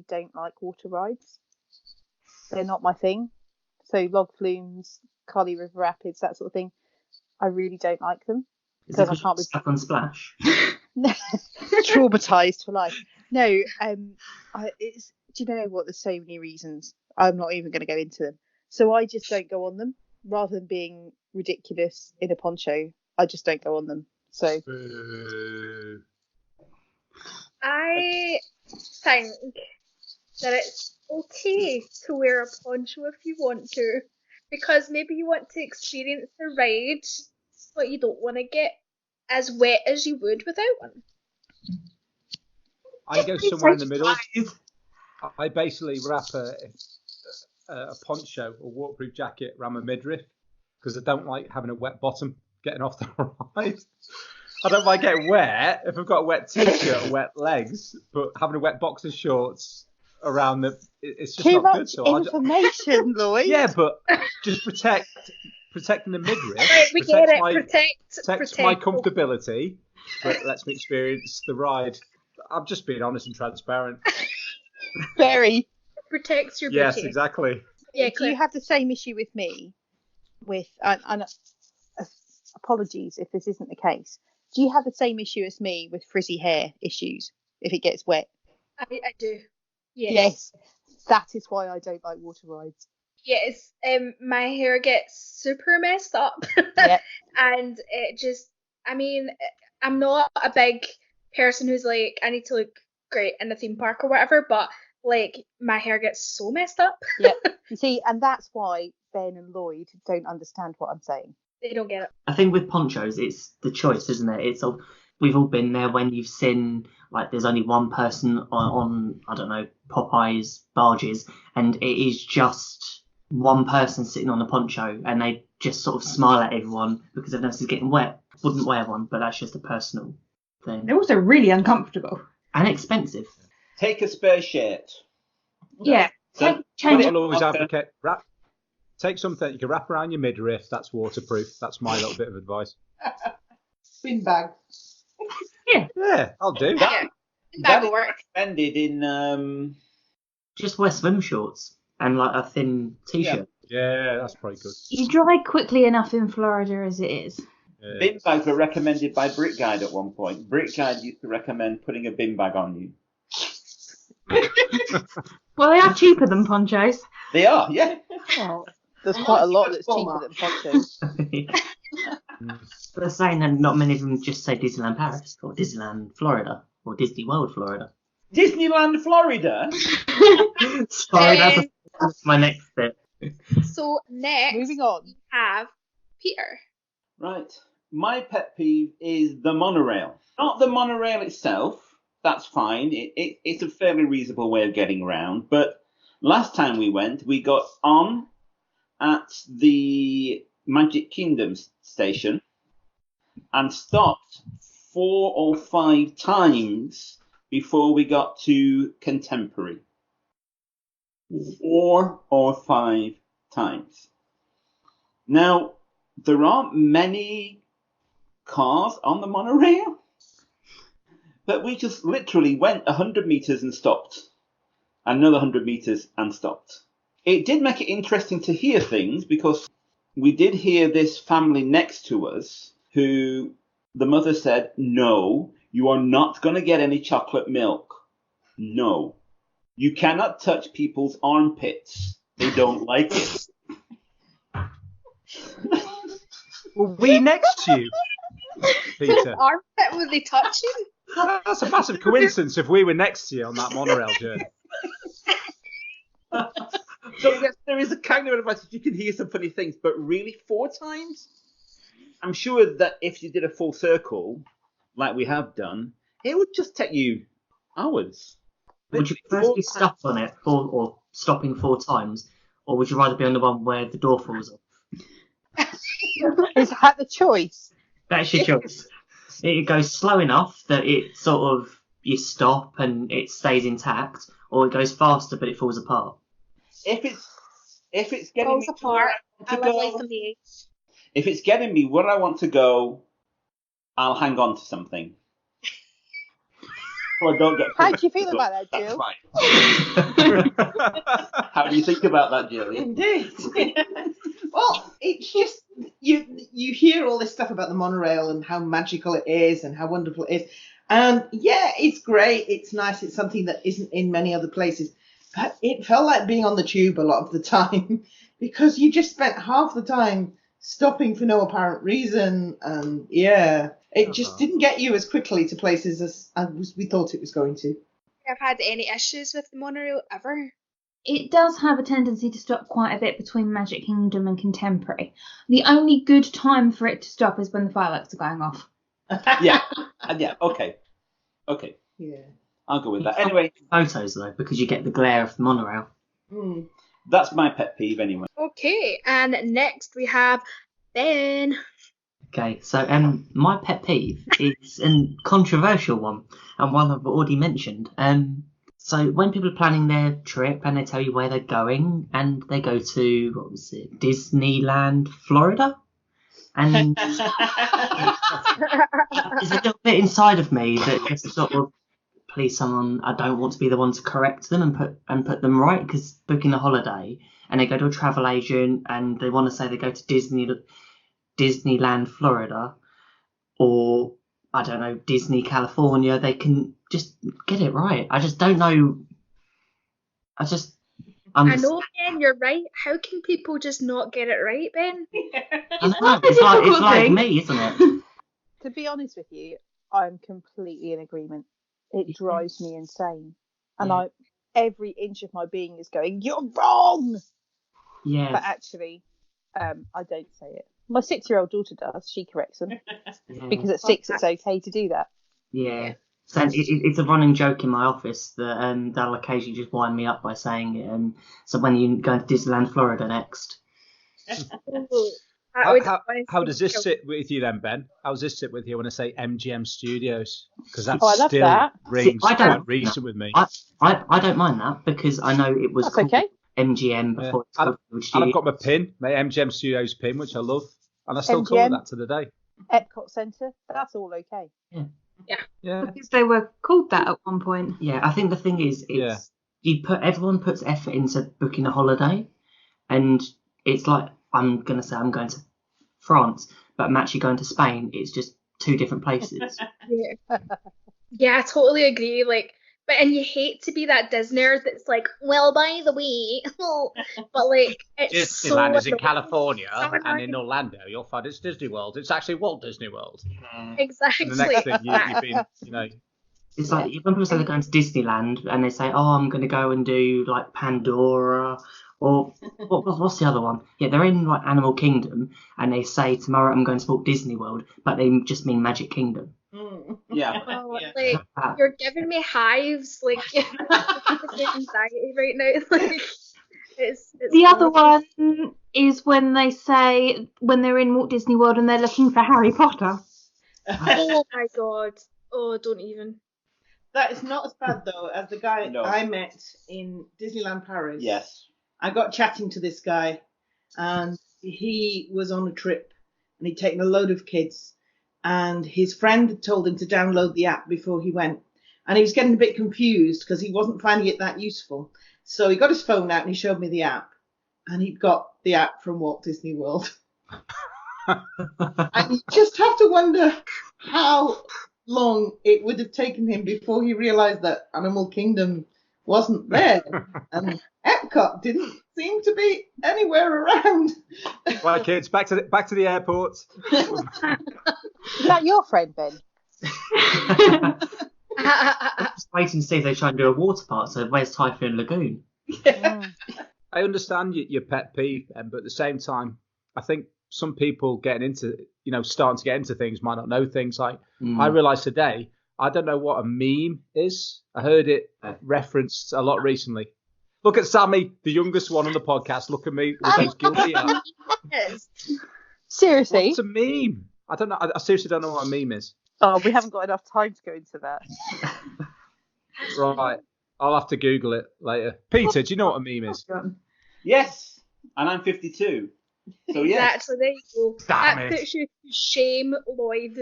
Speaker 4: don't like water rides. They're not my thing. So log flumes, Carly River Rapids, that sort of thing. I really don't like them.
Speaker 3: Is it
Speaker 4: Because I can't be
Speaker 3: stuck on Splash?
Speaker 4: traumatized for life. No, it's. Do you know what? There's so many reasons. I'm not even going to go into them. So I just don't go on them. Rather than being ridiculous in a poncho, I just don't go on them. So
Speaker 5: Boo.
Speaker 1: I think that it's okay to wear a poncho if you want to, because maybe you want to experience the ride, but you don't want to get as wet as you would without one.
Speaker 5: I go somewhere in the middle. I basically wrap a poncho or waterproof jacket around my midriff because I don't like having a wet bottom getting off the ride. I don't mind getting wet if I've got a wet t-shirt or wet legs, but having a wet boxer shorts around it's just
Speaker 4: too
Speaker 5: not good.
Speaker 4: much
Speaker 5: So
Speaker 4: information, Lloyd.
Speaker 5: yeah, but just protecting the midriff.
Speaker 1: Right, we get it.
Speaker 5: my,
Speaker 1: Protect
Speaker 5: my comfortability. but lets me experience the ride. I'm just being honest and transparent.
Speaker 4: Very.
Speaker 1: Protects your
Speaker 5: Yes,
Speaker 1: beauty.
Speaker 5: exactly.
Speaker 1: Yeah,
Speaker 4: Do
Speaker 1: Claire.
Speaker 4: you have the same issue with me? Apologies if this isn't the case. Do you have the same issue as me with frizzy hair issues if it gets wet?
Speaker 1: I do.
Speaker 4: Yes. That is why I don't like water rides.
Speaker 1: Yes. My hair gets super messed up.
Speaker 4: Yep.
Speaker 1: And it just, I mean, I'm not a big person who's like, I need to look great in a theme park or whatever, but like my hair gets so messed up.
Speaker 4: Yeah. You see, and that's why Ben and Lloyd don't understand what I'm saying.
Speaker 1: They don't get it.
Speaker 3: I think with ponchos, it's the choice, isn't it? We've all been there when you've seen, like, there's only one person on I don't know, Popeye's barges, and it is just one person sitting on a poncho, and they just sort of smile at everyone because everyone else is getting wet. Wouldn't wear one, but that's just a personal thing.
Speaker 6: They're also really uncomfortable.
Speaker 3: And expensive.
Speaker 2: Take a spare shirt.
Speaker 6: Yeah.
Speaker 2: So,
Speaker 6: Change
Speaker 5: I'll
Speaker 6: it.
Speaker 5: always
Speaker 2: Okay.
Speaker 5: advocate take something you can wrap around your midriff. That's waterproof. That's my little bit of advice.
Speaker 7: Bin bag.
Speaker 5: Yeah, I'll do.
Speaker 1: Yeah.
Speaker 2: That
Speaker 1: That
Speaker 2: is
Speaker 1: will work.
Speaker 2: recommended in
Speaker 3: Just wear swim shorts and like a thin t-shirt.
Speaker 5: Yeah, that's probably good.
Speaker 6: You dry quickly enough in Florida as it is.
Speaker 5: Yeah.
Speaker 2: bin bags were recommended by Brick Guide at one point. Brick Guide used to recommend putting a bin bag on you.
Speaker 6: Well, they are cheaper than ponchos.
Speaker 2: They are, yeah.
Speaker 4: Well, there's quite a lot that's cheaper
Speaker 7: Walmart.
Speaker 4: than ponchos.
Speaker 3: But they're saying that not many of them just say Disneyland Paris or Disneyland Florida or Disney World Florida.
Speaker 2: Disneyland, Florida.
Speaker 3: Sorry, that's my next bit.
Speaker 1: So next
Speaker 4: Moving on.
Speaker 1: we have Peter.
Speaker 2: Right. My pet peeve is the monorail. Not the monorail itself. That's fine. It's a fairly reasonable way of getting around. But last time we went, we got on at the Magic Kingdom station and stopped 4 or 5 times before we got to Contemporary. 4 or 5 times. Now, there aren't many cars on the monorail, but we just literally went 100 metres and stopped. Another 100 metres and stopped. It did make it interesting to hear things because we did hear this family next to us who the mother said, no, you are not going to get any chocolate milk. No. You cannot touch people's armpits. They don't like it.
Speaker 5: Were we next to you, Peter?
Speaker 1: Armpit, were they touching?
Speaker 5: That's a massive coincidence if we were next to you on that monorail journey.
Speaker 2: So yes, there is a kind of advantage. You can hear some funny things, but really 4 times? I'm sure that if you did a full circle, like we have done, it would just take you hours.
Speaker 3: Would you firstly stop on it or stopping 4 times, or would you rather be on the one where the door falls off?
Speaker 4: Is that the choice?
Speaker 3: That's your choice. It goes slow enough that it sort of you stop and it stays intact, or it goes faster but it falls apart.
Speaker 2: If it's getting
Speaker 1: Falls
Speaker 2: me to
Speaker 1: apart.
Speaker 2: where
Speaker 1: I
Speaker 2: I
Speaker 1: love
Speaker 2: want
Speaker 1: life
Speaker 2: to
Speaker 1: on
Speaker 2: go,
Speaker 1: the edge.
Speaker 2: if it's getting me where I want to go, I'll hang on to something. So I don't get.
Speaker 4: How do you feel about that, Jill?
Speaker 2: That's fine. How do you think about that, Jill?
Speaker 7: Indeed. Well, it's just you hear all this stuff about the monorail and how magical it is and how wonderful it is. And yeah, it's great. It's nice. It's something that isn't in many other places. But it felt like being on the tube a lot of the time because you just spent half the time stopping for no apparent reason. And yeah, it just didn't get you as quickly to places as we thought it was going to.
Speaker 1: I've had any issues with the monorail ever.
Speaker 6: It does have a tendency to stop quite a bit between Magic Kingdom and Contemporary. The only good time for it to stop is when the fireworks are going off.
Speaker 2: Yeah, okay,
Speaker 7: Yeah.
Speaker 2: I'll go with that. Anyway,
Speaker 3: Photos though, because you get the glare of the monorail.
Speaker 7: Mm.
Speaker 2: that's my pet peeve anyway.
Speaker 1: Okay, and next we have Ben.
Speaker 3: Okay, so my pet peeve is a controversial one, and one I've already mentioned. So when people are planning their trip and they tell you where they're going, and they go to Disneyland, Florida, And there's a little bit inside of me that just sort of, please, someone, I don't want to be the one to correct them and put them right, because booking a holiday and they go to a travel agent and they want to say they go to Disneyland, Florida, or I don't know, Disney, California, they can just get it right. I just don't know.
Speaker 1: I know, Ben, you're right. How can people just not get it right, Ben?
Speaker 3: I know, it's like me, isn't it?
Speaker 4: To be honest with you, I'm completely in agreement. It drives me insane. And every inch of my being is going, you're wrong!
Speaker 3: Yeah.
Speaker 4: But actually, I don't say it. My 6-year-old daughter does. She corrects them. Because at 6, it's okay to do that.
Speaker 3: Yeah. So it's a running joke in my office that they'll occasionally just wind me up by saying it. So when you go to Disneyland, Florida next.
Speaker 5: How does this sit with you then, Ben? How does this sit with you when I say MGM Studios? Because that rings quite recent with me.
Speaker 3: I don't mind that, because I know it was called MGM before it's called Studios.
Speaker 5: And I've got my pin, my MGM Studios pin, which I love. And I still call it that to the day.
Speaker 4: Epcot Centre, that's all okay.
Speaker 6: Yeah. Because they were called that at one point.
Speaker 3: Yeah, I think the thing is, everyone puts effort into booking a holiday, and it's like, I'm going to say I'm going to France, but I'm actually going to Spain. It's just two different places.
Speaker 1: Yeah, I totally agree. And you hate to be that Disneyer that's like, well, by the way, but it's
Speaker 5: Disneyland is in California, and in Orlando you'll find it's Disney World. It's actually Walt Disney World.
Speaker 1: Exactly.
Speaker 5: And the next thing you've been,
Speaker 3: It's like when people say they're going to Disneyland and they say, "Oh, I'm going to go and do like Pandora," or what's the other one? Yeah, they're in like Animal Kingdom, and they say tomorrow I'm going to Walt Disney World, but they just mean Magic Kingdom.
Speaker 2: Yeah.
Speaker 1: Oh, you're giving me hives, anxiety right now. It's
Speaker 6: the other one is when they say when they're in Walt Disney World and they're looking for Harry Potter.
Speaker 1: Oh my god! Oh, don't even.
Speaker 7: That is not as bad though as the guy I met in Disneyland Paris.
Speaker 2: Yes.
Speaker 7: I got chatting to this guy, and he was on a trip, and he'd taken a load of kids. And his friend had told him to download the app before he went. And he was getting a bit confused because he wasn't finding it that useful. So he got his phone out and he showed me the app. And he'd got the app from Walt Disney World. And you just have to wonder how long it would have taken him before he realised that Animal Kingdom wasn't there. And Epcot didn't seem to be anywhere around.
Speaker 5: Right, kids, back to the airport.
Speaker 4: Is that your friend, Ben?
Speaker 3: I'm just waiting to see if they try and do a water park. So where's Typhoon Lagoon?
Speaker 5: I understand your pet peeve, but at the same time, I think some people starting to get into things might not know things. Like I realised today, I don't know what a meme is. I heard it referenced a lot recently. Look at Sammie, the youngest one on the podcast. Look at me with those guilty eyes.
Speaker 4: Seriously?
Speaker 5: What's a meme? I don't know. I seriously don't know what a meme is.
Speaker 4: Oh, we haven't got enough time to go into that.
Speaker 5: Right. I'll have to Google it later. Peter, do you know what a meme is?
Speaker 2: Yes. And I'm 52. So yeah.
Speaker 1: Exactly, there you go. That puts you to shame, Lloyd.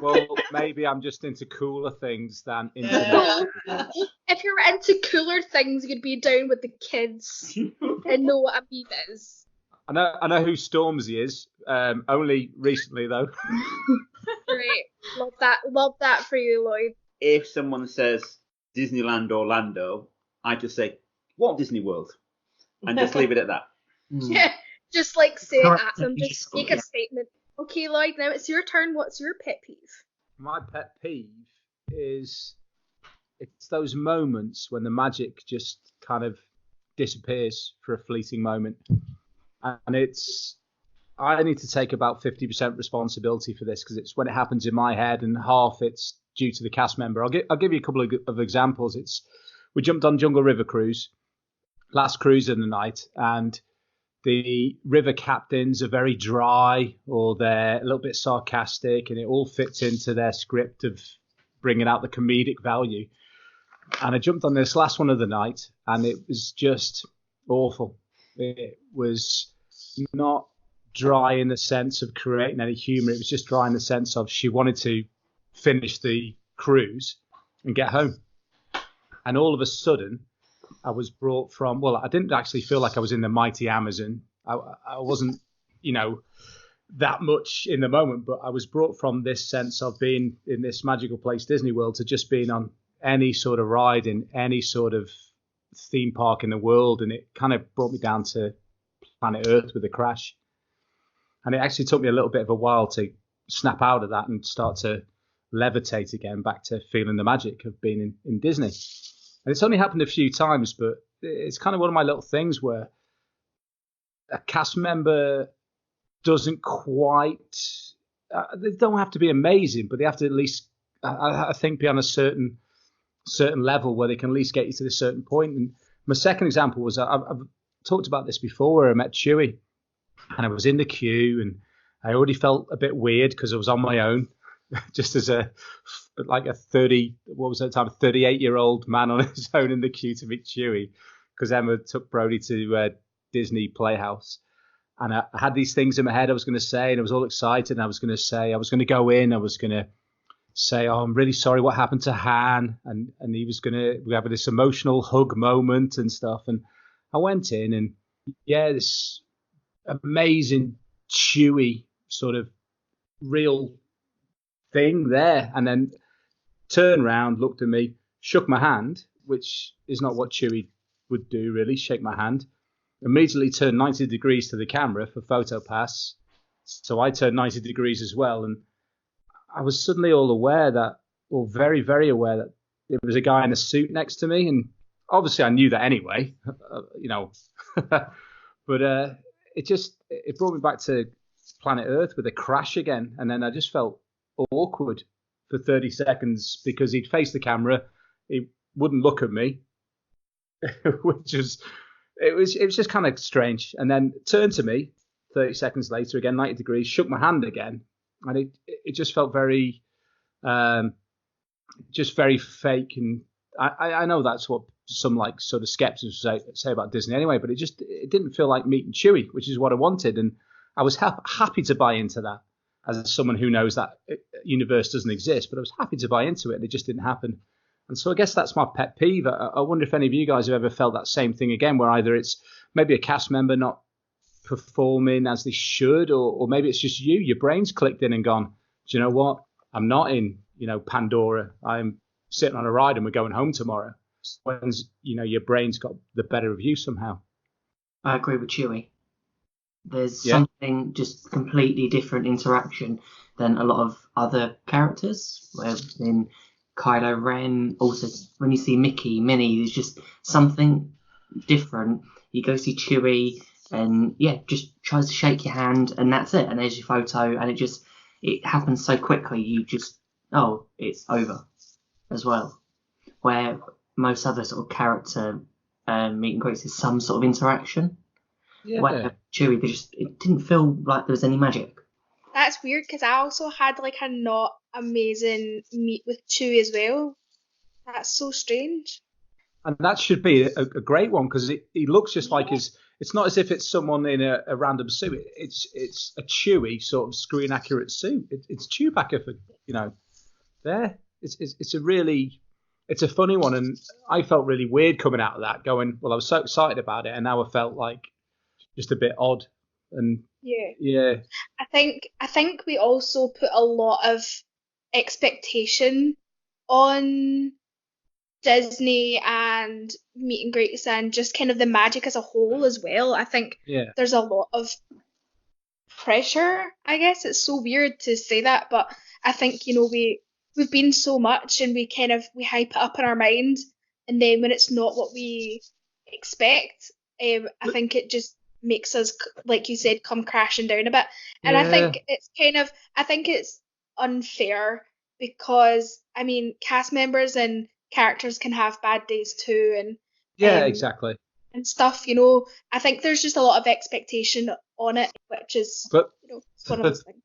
Speaker 5: Well, maybe I'm just into cooler things than into.
Speaker 1: If you're into cooler things, you'd be down with the kids and know what a meme is.
Speaker 5: I know who Stormzy is. Only recently though.
Speaker 1: Great, love that for you, Lloyd.
Speaker 2: If someone says Disneyland Orlando, I just say Walt Disney World, and just leave it at that.
Speaker 1: Yeah. Just say it at them. Just make a statement. Okay, Lloyd, now it's your turn. What's your pet peeve?
Speaker 5: My pet peeve is it's those moments when the magic just kind of disappears for a fleeting moment. And I need to take about 50% responsibility for this because it's when it happens in my head and half it's due to the cast member. I'll give you a couple of examples. We jumped on Jungle River cruise, last cruise of the night, and the river captains are very dry or they're a little bit sarcastic, and it all fits into their script of bringing out the comedic value. And I jumped on this last one of the night, and it was just awful. It was not dry in the sense of creating any humour. It was just dry in the sense of she wanted to finish the cruise and get home. And all of a sudden, I was brought from, well, I didn't actually feel like I was in the mighty Amazon. I wasn't, that much in the moment, but I was brought from this sense of being in this magical place, Disney World, to just being on any sort of ride in any sort of theme park in the world. And it kind of brought me down to planet Earth with a crash. And it actually took me a little bit of a while to snap out of that and start to levitate again back to feeling the magic of being in Disney. And it's only happened a few times, but it's kind of one of my little things where a cast member doesn't quite, they don't have to be amazing, but they have to at least, I think, be on a certain level where they can at least get you to this certain point. And my second example was, I've talked about this before, where I met Chewie and I was in the queue and I already felt a bit weird because I was on my own, just as a 38-year-old man on his own in the queue to meet Chewie, because Emma took Brody to Disney Playhouse. And I had these things in my head I was going to say, and I was all excited. And I was going to go in, I was going to say, oh, I'm really sorry what happened to Han. And we have this emotional hug moment and stuff. And I went in and, this amazing, Chewy sort of real thing there. And then turned around, looked at me, shook my hand, which is not what Chewy would do, really, shake my hand. Immediately turned 90 degrees to the camera for photo pass. So I turned 90 degrees as well. And I was suddenly very, very aware that there was a guy in a suit next to me. And obviously I knew that anyway, but it brought me back to planet Earth with a crash again. And then I just felt awkward for 30 seconds because he'd face the camera. He wouldn't look at me, which is... It was just kind of strange, and then turned to me 30 seconds later again, 90 degrees, shook my hand again, and it just felt very, just very fake. And I know that's what some sort of skeptics say about Disney anyway, but it didn't feel like meeting Chewie, which is what I wanted, and I was happy to buy into that as someone who knows that universe doesn't exist, but I was happy to buy into it, and it just didn't happen. And so I guess that's my pet peeve. I wonder if any of you guys have ever felt that same thing again, where either it's maybe a cast member not performing as they should, or maybe it's just your brain's clicked in and gone, do you know what? I'm not in, Pandora. I'm sitting on a ride and we're going home tomorrow. When, your brain's got the better of you somehow.
Speaker 3: I agree with Chewie. There's something just completely different interaction than a lot of other characters. Where in Kylo Ren, also when you see Mickey, Minnie, there's just something different. You go see Chewie and just tries to shake your hand and that's it, and there's your photo, and it happens so quickly, you just, it's over as well. Where most other sort of character meet and greets is some sort of interaction. Where Chewie, it didn't feel like there was any magic.
Speaker 1: That's weird, because I also had a not amazing meet with Chewie as well. That's so strange.
Speaker 5: And that should be a great one, because he looks just like it's not as if it's someone in a random suit. It's a Chewie sort of screen accurate suit. It's Chewbacca for there. It's a funny one, and I felt really weird coming out of that, going, well, I was so excited about it, and now I felt like just a bit odd. And
Speaker 1: I think we also put a lot of expectation on Disney and meet and greets and just kind of the magic as a whole as well. I think there's a lot of pressure, I guess. It's so weird to say that, but I think we've been so much, and we hype it up in our mind, and then when it's not what we expect, I think it just makes us, like you said, come crashing down a bit. And I think it's unfair, because cast members and characters can have bad days too, and
Speaker 5: exactly,
Speaker 1: and stuff. I think there's just a lot of expectation on it, which is one of those things.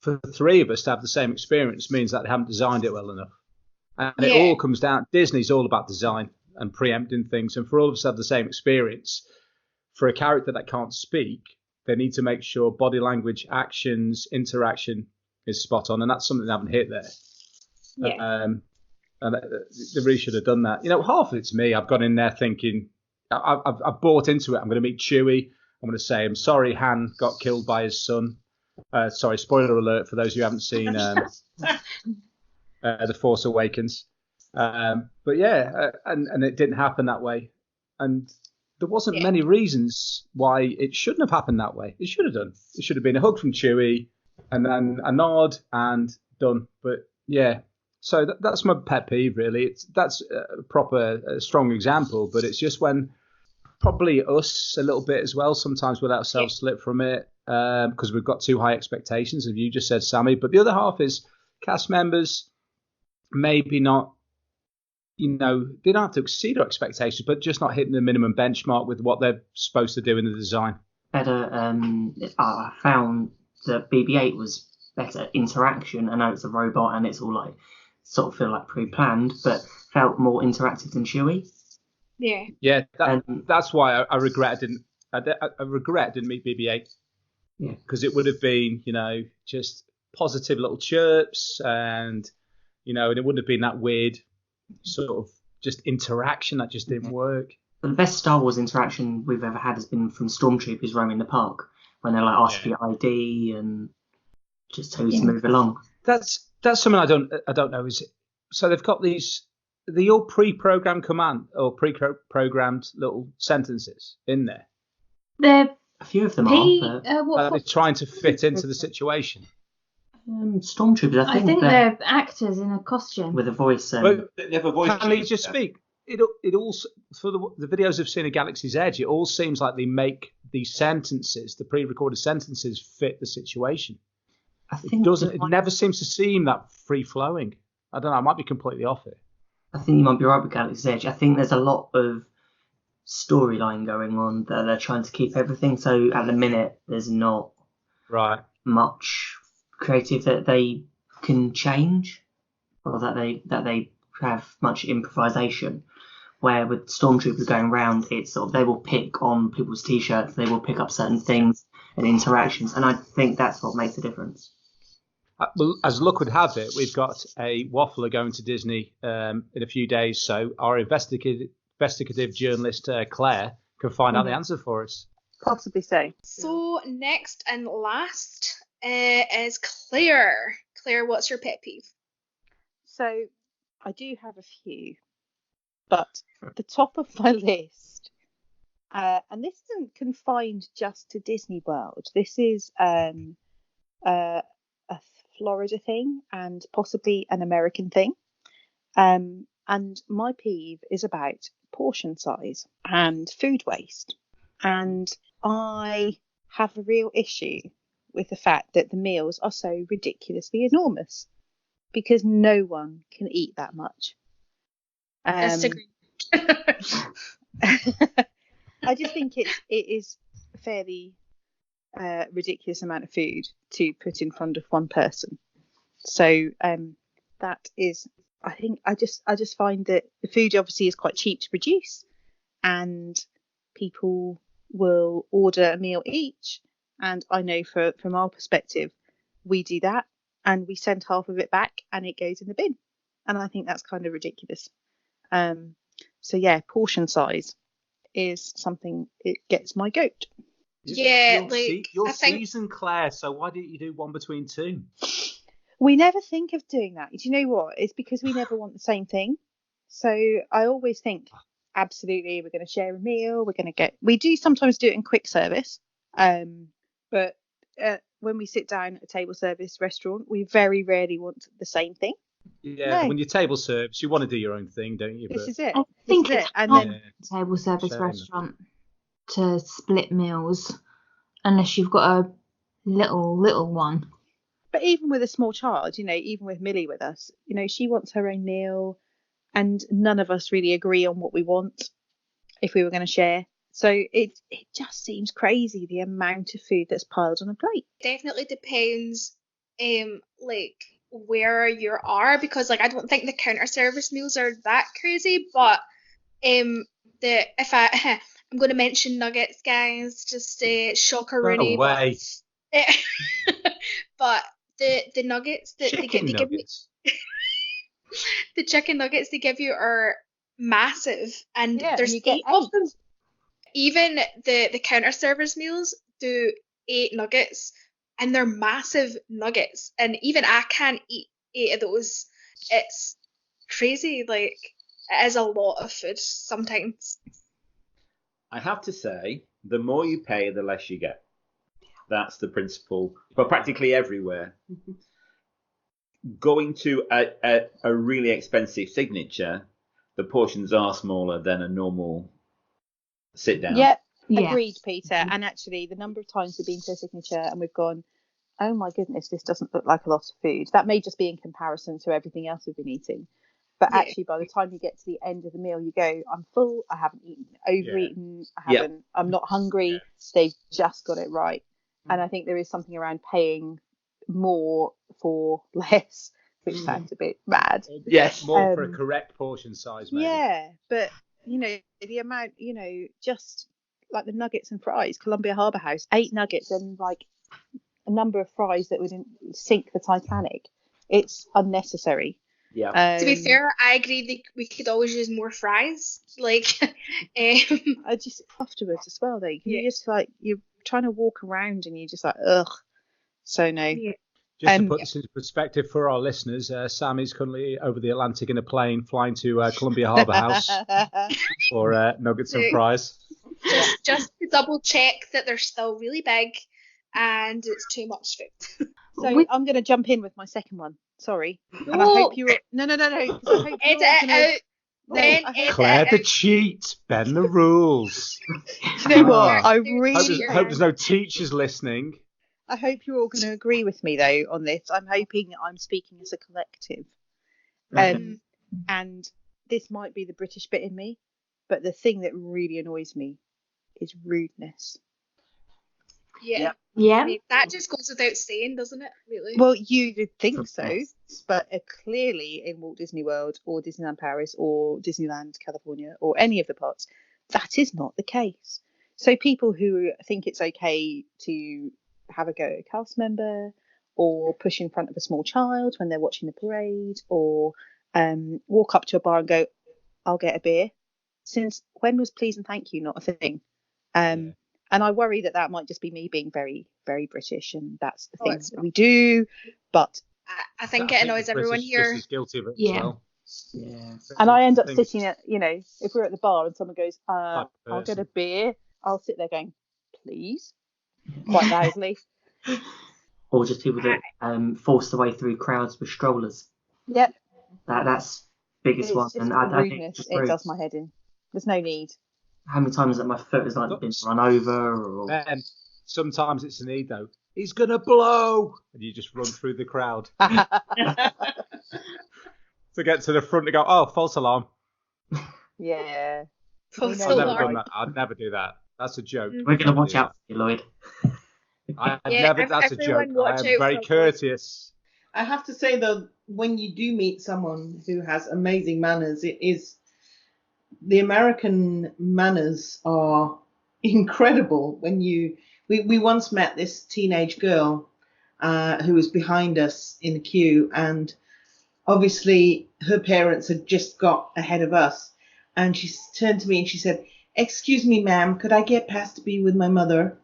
Speaker 5: For the three of us to have the same experience means that they haven't designed it well enough, and it all comes down. Disney's all about design and preempting things, and for all of us to have the same experience, for a character that can't speak, they need to make sure body language, actions, interaction is spot on, and that's something they haven't hit there.
Speaker 6: Yeah.
Speaker 5: And they really should have done that. Half of it's me. I've gone in there thinking, I've bought into it. I'm going to meet Chewie. I'm going to say, I'm sorry, Han got killed by his son. Sorry, spoiler alert for those who haven't seen The Force Awakens. But yeah, and it didn't happen that way. And there wasn't many reasons why it shouldn't have happened that way. It should have done. It should have been a hug from Chewie and then a nod and done. But yeah, so that's my pet peeve, really. That's a proper, strong example, but it's just when probably us a little bit as well. Sometimes we let ourselves slip from it because we've got too high expectations, as you just said, Sammie. But the other half is cast members maybe not, they don't have to exceed our expectations, but just not hitting the minimum benchmark with what they're supposed to do in the design.
Speaker 3: Better, I found that BB-8 was better interaction. I know it's a robot and it's all like sort of feel like pre-planned, but felt more interactive than Chewie.
Speaker 1: Yeah.
Speaker 5: Yeah, that's why I regret didn't meet BB-8.
Speaker 3: Yeah,
Speaker 5: because it would have been, just positive little chirps, and and it wouldn't have been that weird sort of just interaction that just didn't work.
Speaker 3: But the best Star Wars interaction we've ever had has been from stormtroopers roaming the park when they're like ask for your ID and just tell you to move along.
Speaker 5: That's something I don't know. So they've got the all pre-programmed command or pre-programmed little sentences in there.
Speaker 3: A few of them are
Speaker 5: they're trying to fit into the situation.
Speaker 3: Stormtroopers,
Speaker 6: I think they're actors in a costume
Speaker 3: with a voice.
Speaker 2: But they have a voice.
Speaker 5: Can they just speak? It all for the videos I've seen of Galaxy's Edge. It all seems like they make these sentences, the pre-recorded sentences, fit the situation. It never seems to seem that free flowing. I don't know. I might be completely off it.
Speaker 3: I think you might be right with Galaxy's Edge. I think there's a lot of storyline going on that they're trying to keep everything. So at the minute, there's not much creative that they can change, or that they have much improvisation. Where with Stormtroopers going around, it's sort of they will pick on people's t-shirts, they will pick up certain things and interactions, and I think that's what makes the difference.
Speaker 5: Well, as luck would have it, we've got a waffler going to Disney in a few days, so our investigative journalist Claire can find out the answer for us.
Speaker 4: Possibly so.
Speaker 1: So next and last is Claire. Claire, what's your pet peeve?
Speaker 4: So I do have a few, but the top of my list, and this isn't confined just to Disney World. This is a Florida thing and possibly an American thing. And my peeve is about portion size and food waste. And I have a real issue with the fact that the meals are so ridiculously enormous because no one can eat that much. I just think it is a fairly ridiculous amount of food to put in front of one person. So that is, I think, I just find that the food obviously is quite cheap to produce, and people will order a meal each. And I know from our perspective, we do that and we send half of it back and it goes in the bin. And I think that's kind of ridiculous. So yeah, portion size is something, it gets my goat.
Speaker 1: Yeah,
Speaker 5: you're seasoned, Claire, so why didn't you do one between two?
Speaker 4: We never think of doing that. Do you know what? It's because we never want the same thing. So I always think, absolutely, we're going to share a meal. We do sometimes do it in quick service. But when we sit down at a table service restaurant, we very rarely want the same thing.
Speaker 5: Yeah, no. When you're table service, you want to do your own thing, don't you?
Speaker 6: This is it. I think it's a table service restaurant to split meals, unless you've got a little one.
Speaker 4: But even with a small child, even with Millie with us, she wants her own meal, and none of us really agree on what we want if we were going to share. So it just seems crazy, the amount of food that's piled on a plate.
Speaker 1: Definitely depends, where you are, because I don't think the counter service meals are that crazy, but if I'm going to mention nuggets, guys. Just shocker
Speaker 5: No
Speaker 1: Rooney.
Speaker 5: way.
Speaker 1: But the nuggets that
Speaker 5: Chicken
Speaker 1: they give you,
Speaker 5: nuggets.
Speaker 1: the chicken nuggets they give you are massive, and
Speaker 4: Yeah,
Speaker 1: there's
Speaker 4: and you get
Speaker 1: 8 of
Speaker 4: 8.
Speaker 1: them. Even the counter servers meals do 8 nuggets, and they're massive nuggets. And even I can't eat 8 of those. It's crazy. Like, it is a lot of food sometimes.
Speaker 2: I have to say, the more you pay, the less you get. That's the principle, but practically everywhere. Going to a really expensive signature, the portions are smaller than a normal sit down.
Speaker 4: Yep,
Speaker 6: Yeah.
Speaker 4: agreed, Peter. And actually, the number of times we've been to a signature and we've gone, oh my goodness, this doesn't look like a lot of food. That may just be in comparison to everything else we've been eating. But
Speaker 1: Yeah.
Speaker 4: actually, by the time you get to the end of the meal, you go, I'm full, I haven't overeaten, I
Speaker 2: Yeah.
Speaker 4: haven't, I'm not hungry. They've just got it right. And I think there is something around paying more for less, which sounds a bit mad.
Speaker 2: Yes.
Speaker 5: More for a correct portion size, maybe.
Speaker 4: Yeah, but the amount, just like the nuggets and fries, Columbia Harbour House, 8 nuggets and like a number of fries that would sink the Titanic. It's unnecessary.
Speaker 2: Yeah.
Speaker 1: To be fair, I agree we could always use more fries. Like,
Speaker 4: I just afterwards as well, though. You just like you're trying to walk around and you're just like, ugh. So no.
Speaker 1: Yeah.
Speaker 5: Just to put this into perspective for our listeners, Sammie's currently over the Atlantic in a plane flying to Columbia Harbour House for nuggets and fries.
Speaker 1: just to double check that they're still really big and it's too much food.
Speaker 4: So I'm going to jump in with my second one. Sorry. And I hope you're... No. 'Cause I hope you're
Speaker 1: Edit
Speaker 4: all
Speaker 1: it
Speaker 4: gonna...
Speaker 1: out. Then
Speaker 4: I
Speaker 1: edit
Speaker 5: Claire
Speaker 1: it
Speaker 5: the
Speaker 1: out.
Speaker 5: cheat, bend the rules.
Speaker 4: Do you know what? I
Speaker 5: Hope
Speaker 4: really
Speaker 5: there's no teachers listening.
Speaker 4: I hope you're all going to agree with me, though, on this. I'm hoping I'm speaking as a collective. And this might be the British bit in me, but the thing that really annoys me is rudeness.
Speaker 1: Yeah.
Speaker 6: Yeah.
Speaker 1: I mean, that just goes without saying, doesn't it? Really?
Speaker 4: Well, you would think so, but clearly in Walt Disney World or Disneyland Paris or Disneyland California or any of the parks, that is not the case. So people who think it's okay to have a go at a cast member or push in front of a small child when they're watching the parade or walk up to a bar and go, I'll get a beer. Since when was please and thank you not a thing? And I worry that might just be me being very, very British, and that's the things that we do. But
Speaker 1: I think it annoys everyone here.
Speaker 5: Just as guilty of it
Speaker 6: Yeah.
Speaker 5: as well.
Speaker 3: Yeah.
Speaker 4: and I end up sitting at, if we're at the bar and someone goes, I'll get a
Speaker 5: person.
Speaker 4: beer, I'll sit there going, please, quite loudly.
Speaker 3: Or just people that force their way through crowds with strollers.
Speaker 4: Yep.
Speaker 3: That's biggest
Speaker 4: It's
Speaker 3: one.
Speaker 4: just
Speaker 3: And I think
Speaker 4: rudeness.
Speaker 3: it's
Speaker 4: It
Speaker 3: rude.
Speaker 4: does my head in. There's no need.
Speaker 3: How many times that my foot has like been run over or
Speaker 5: Then sometimes it's a need though. He's gonna blow, and you just run through the crowd to get to the front and go, oh, false alarm.
Speaker 4: Yeah.
Speaker 1: False
Speaker 4: I've
Speaker 5: I've never
Speaker 1: alarm.
Speaker 5: done that. I'd never do that. That's a joke.
Speaker 3: we're gonna watch out for you, Lloyd.
Speaker 5: That's a joke.
Speaker 1: everyone watch
Speaker 5: I am
Speaker 1: out
Speaker 5: very
Speaker 1: for
Speaker 5: courteous.
Speaker 7: I have to say though, when you do meet someone who has amazing manners, the American manners are incredible. We once met this teenage girl who was behind us in the queue, and obviously her parents had just got ahead of us, and she turned to me and she said, "Excuse me, ma'am, could I get past to be with my mother?"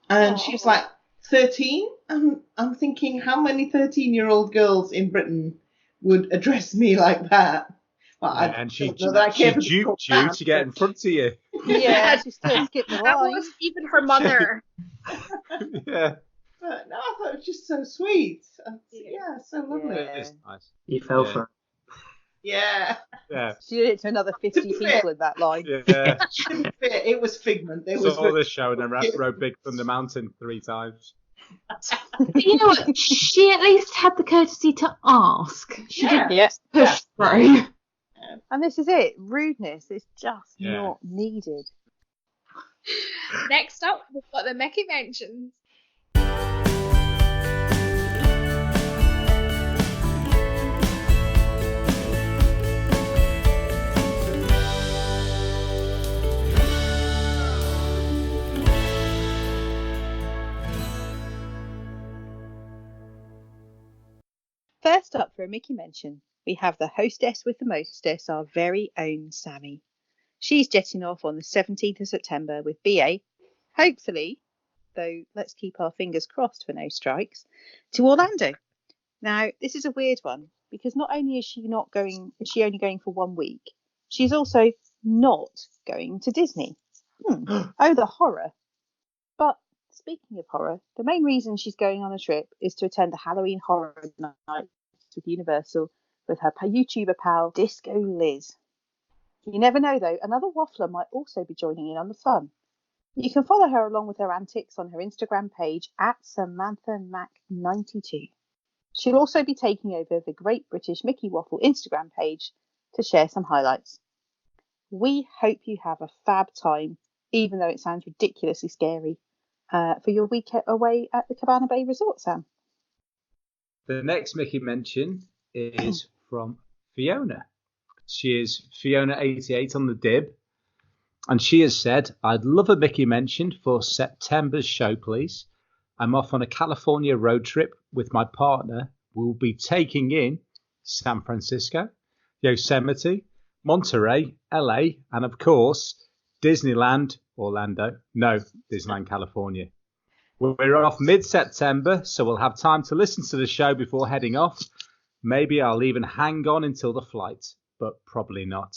Speaker 7: And she was like 13. I'm thinking, how many 13-year-old girls in Britain would address me like that? Well,
Speaker 5: And she
Speaker 7: don't know that I care for the
Speaker 5: duped you to get in front of you.
Speaker 4: Yeah, she still skipped the
Speaker 1: That
Speaker 4: line.
Speaker 1: was even her mother.
Speaker 5: Yeah.
Speaker 7: But no, I thought it was just so sweet. Yeah, so lovely.
Speaker 4: Yeah.
Speaker 5: It is nice.
Speaker 3: You fell
Speaker 5: Yeah.
Speaker 3: for it.
Speaker 7: Yeah.
Speaker 5: Yeah.
Speaker 4: She did it to another 50 people in that line.
Speaker 5: Yeah.
Speaker 7: It was Figment. It was
Speaker 5: Saw this show and then rode Big Thunder Mountain 3 times.
Speaker 6: But you know what? She at least had the courtesy to ask. She didn't
Speaker 4: Yeah.
Speaker 6: push through.
Speaker 4: And this is it. Rudeness is just
Speaker 5: Yeah.
Speaker 4: not needed.
Speaker 1: Next up, we've got the Mickey mentions.
Speaker 4: Last up for a Mickey mention, we have the hostess with the mostess, our very own Sammie. She's jetting off on the 17th of September with BA, hopefully, though let's keep our fingers crossed for no strikes, to Orlando. Now, this is a weird one because not only is she only going for 1 week, she's also not going to Disney. Oh, the horror. But speaking of horror, the main reason she's going on a trip is to attend the Halloween Horror Nights with Universal with her YouTuber pal Disco Liz. You never know though, another waffler might also be joining in on the fun. You can follow her along with her antics on her Instagram page at SamanthaMac92. She'll also be taking over the Great British Mickey Waffle Instagram page to share some highlights. We hope you have a fab time, even though it sounds ridiculously scary, for your week away at the Cabana Bay Resort, Sam.
Speaker 5: The next Mickey mention is from Fiona. She is Fiona88 on the Dib. And she has said, I'd love a Mickey mention for September's show, please. I'm off on a California road trip with my partner. We'll be taking in San Francisco, Yosemite, Monterey, LA, and of course, Disneyland, Orlando. No, Disneyland, California. We're off mid-September, so we'll have time to listen to the show before heading off. Maybe I'll even hang on until the flight, but probably not.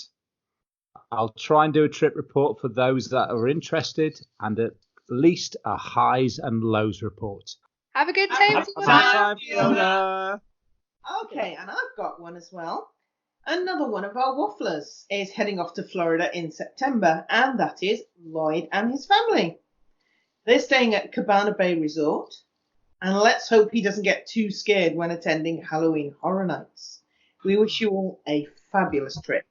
Speaker 5: I'll try and do a trip report for those that are interested and at least a highs and lows report.
Speaker 1: Have a good time,
Speaker 2: Have a
Speaker 1: Fiona.
Speaker 2: good time, Fiona.
Speaker 7: Okay, and I've got one as well. Another one of our wafflers is heading off to Florida in September, and that is Lloyd and his family. They're staying at Cabana Bay Resort, and let's hope he doesn't get too scared when attending Halloween Horror Nights. We wish you all a fabulous trip.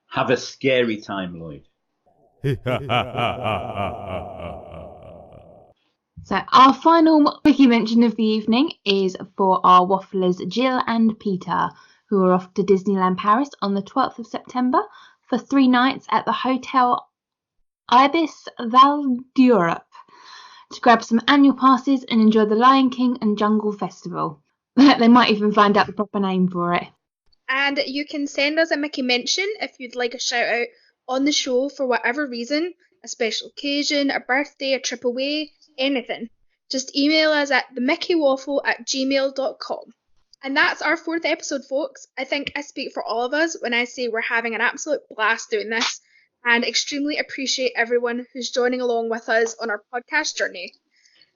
Speaker 2: Have a scary time, Lloyd.
Speaker 6: So our final Mickey mention of the evening is for our wafflers Jill and Peter, who are off to Disneyland Paris on the 12th of September for 3 nights at the Hotel Ibis Val d'Europe to grab some annual passes and enjoy the Lion King and Jungle Festival. They might even find out the proper name for it.
Speaker 1: And you can send us a Mickey mention if you'd like a shout out on the show for whatever reason, a special occasion, a birthday, a trip away, anything. Just email us at themickeywaffle@gmail.com. And that's our 4th episode, folks. I think I speak for all of us when I say we're having an absolute blast doing this and extremely appreciate everyone who's joining along with us on our podcast journey.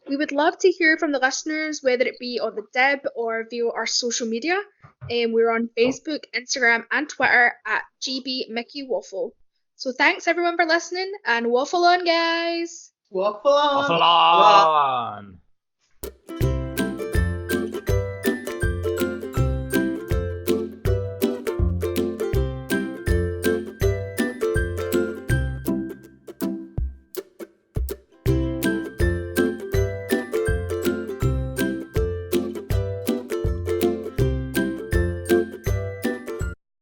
Speaker 1: We would love to hear from the listeners, whether it be on the Dib or via our social media. We're on Facebook, Instagram, and Twitter at GB Mickey Waffle. So thanks everyone for listening, and waffle on, guys!
Speaker 7: Waffle on!
Speaker 5: Waffle on!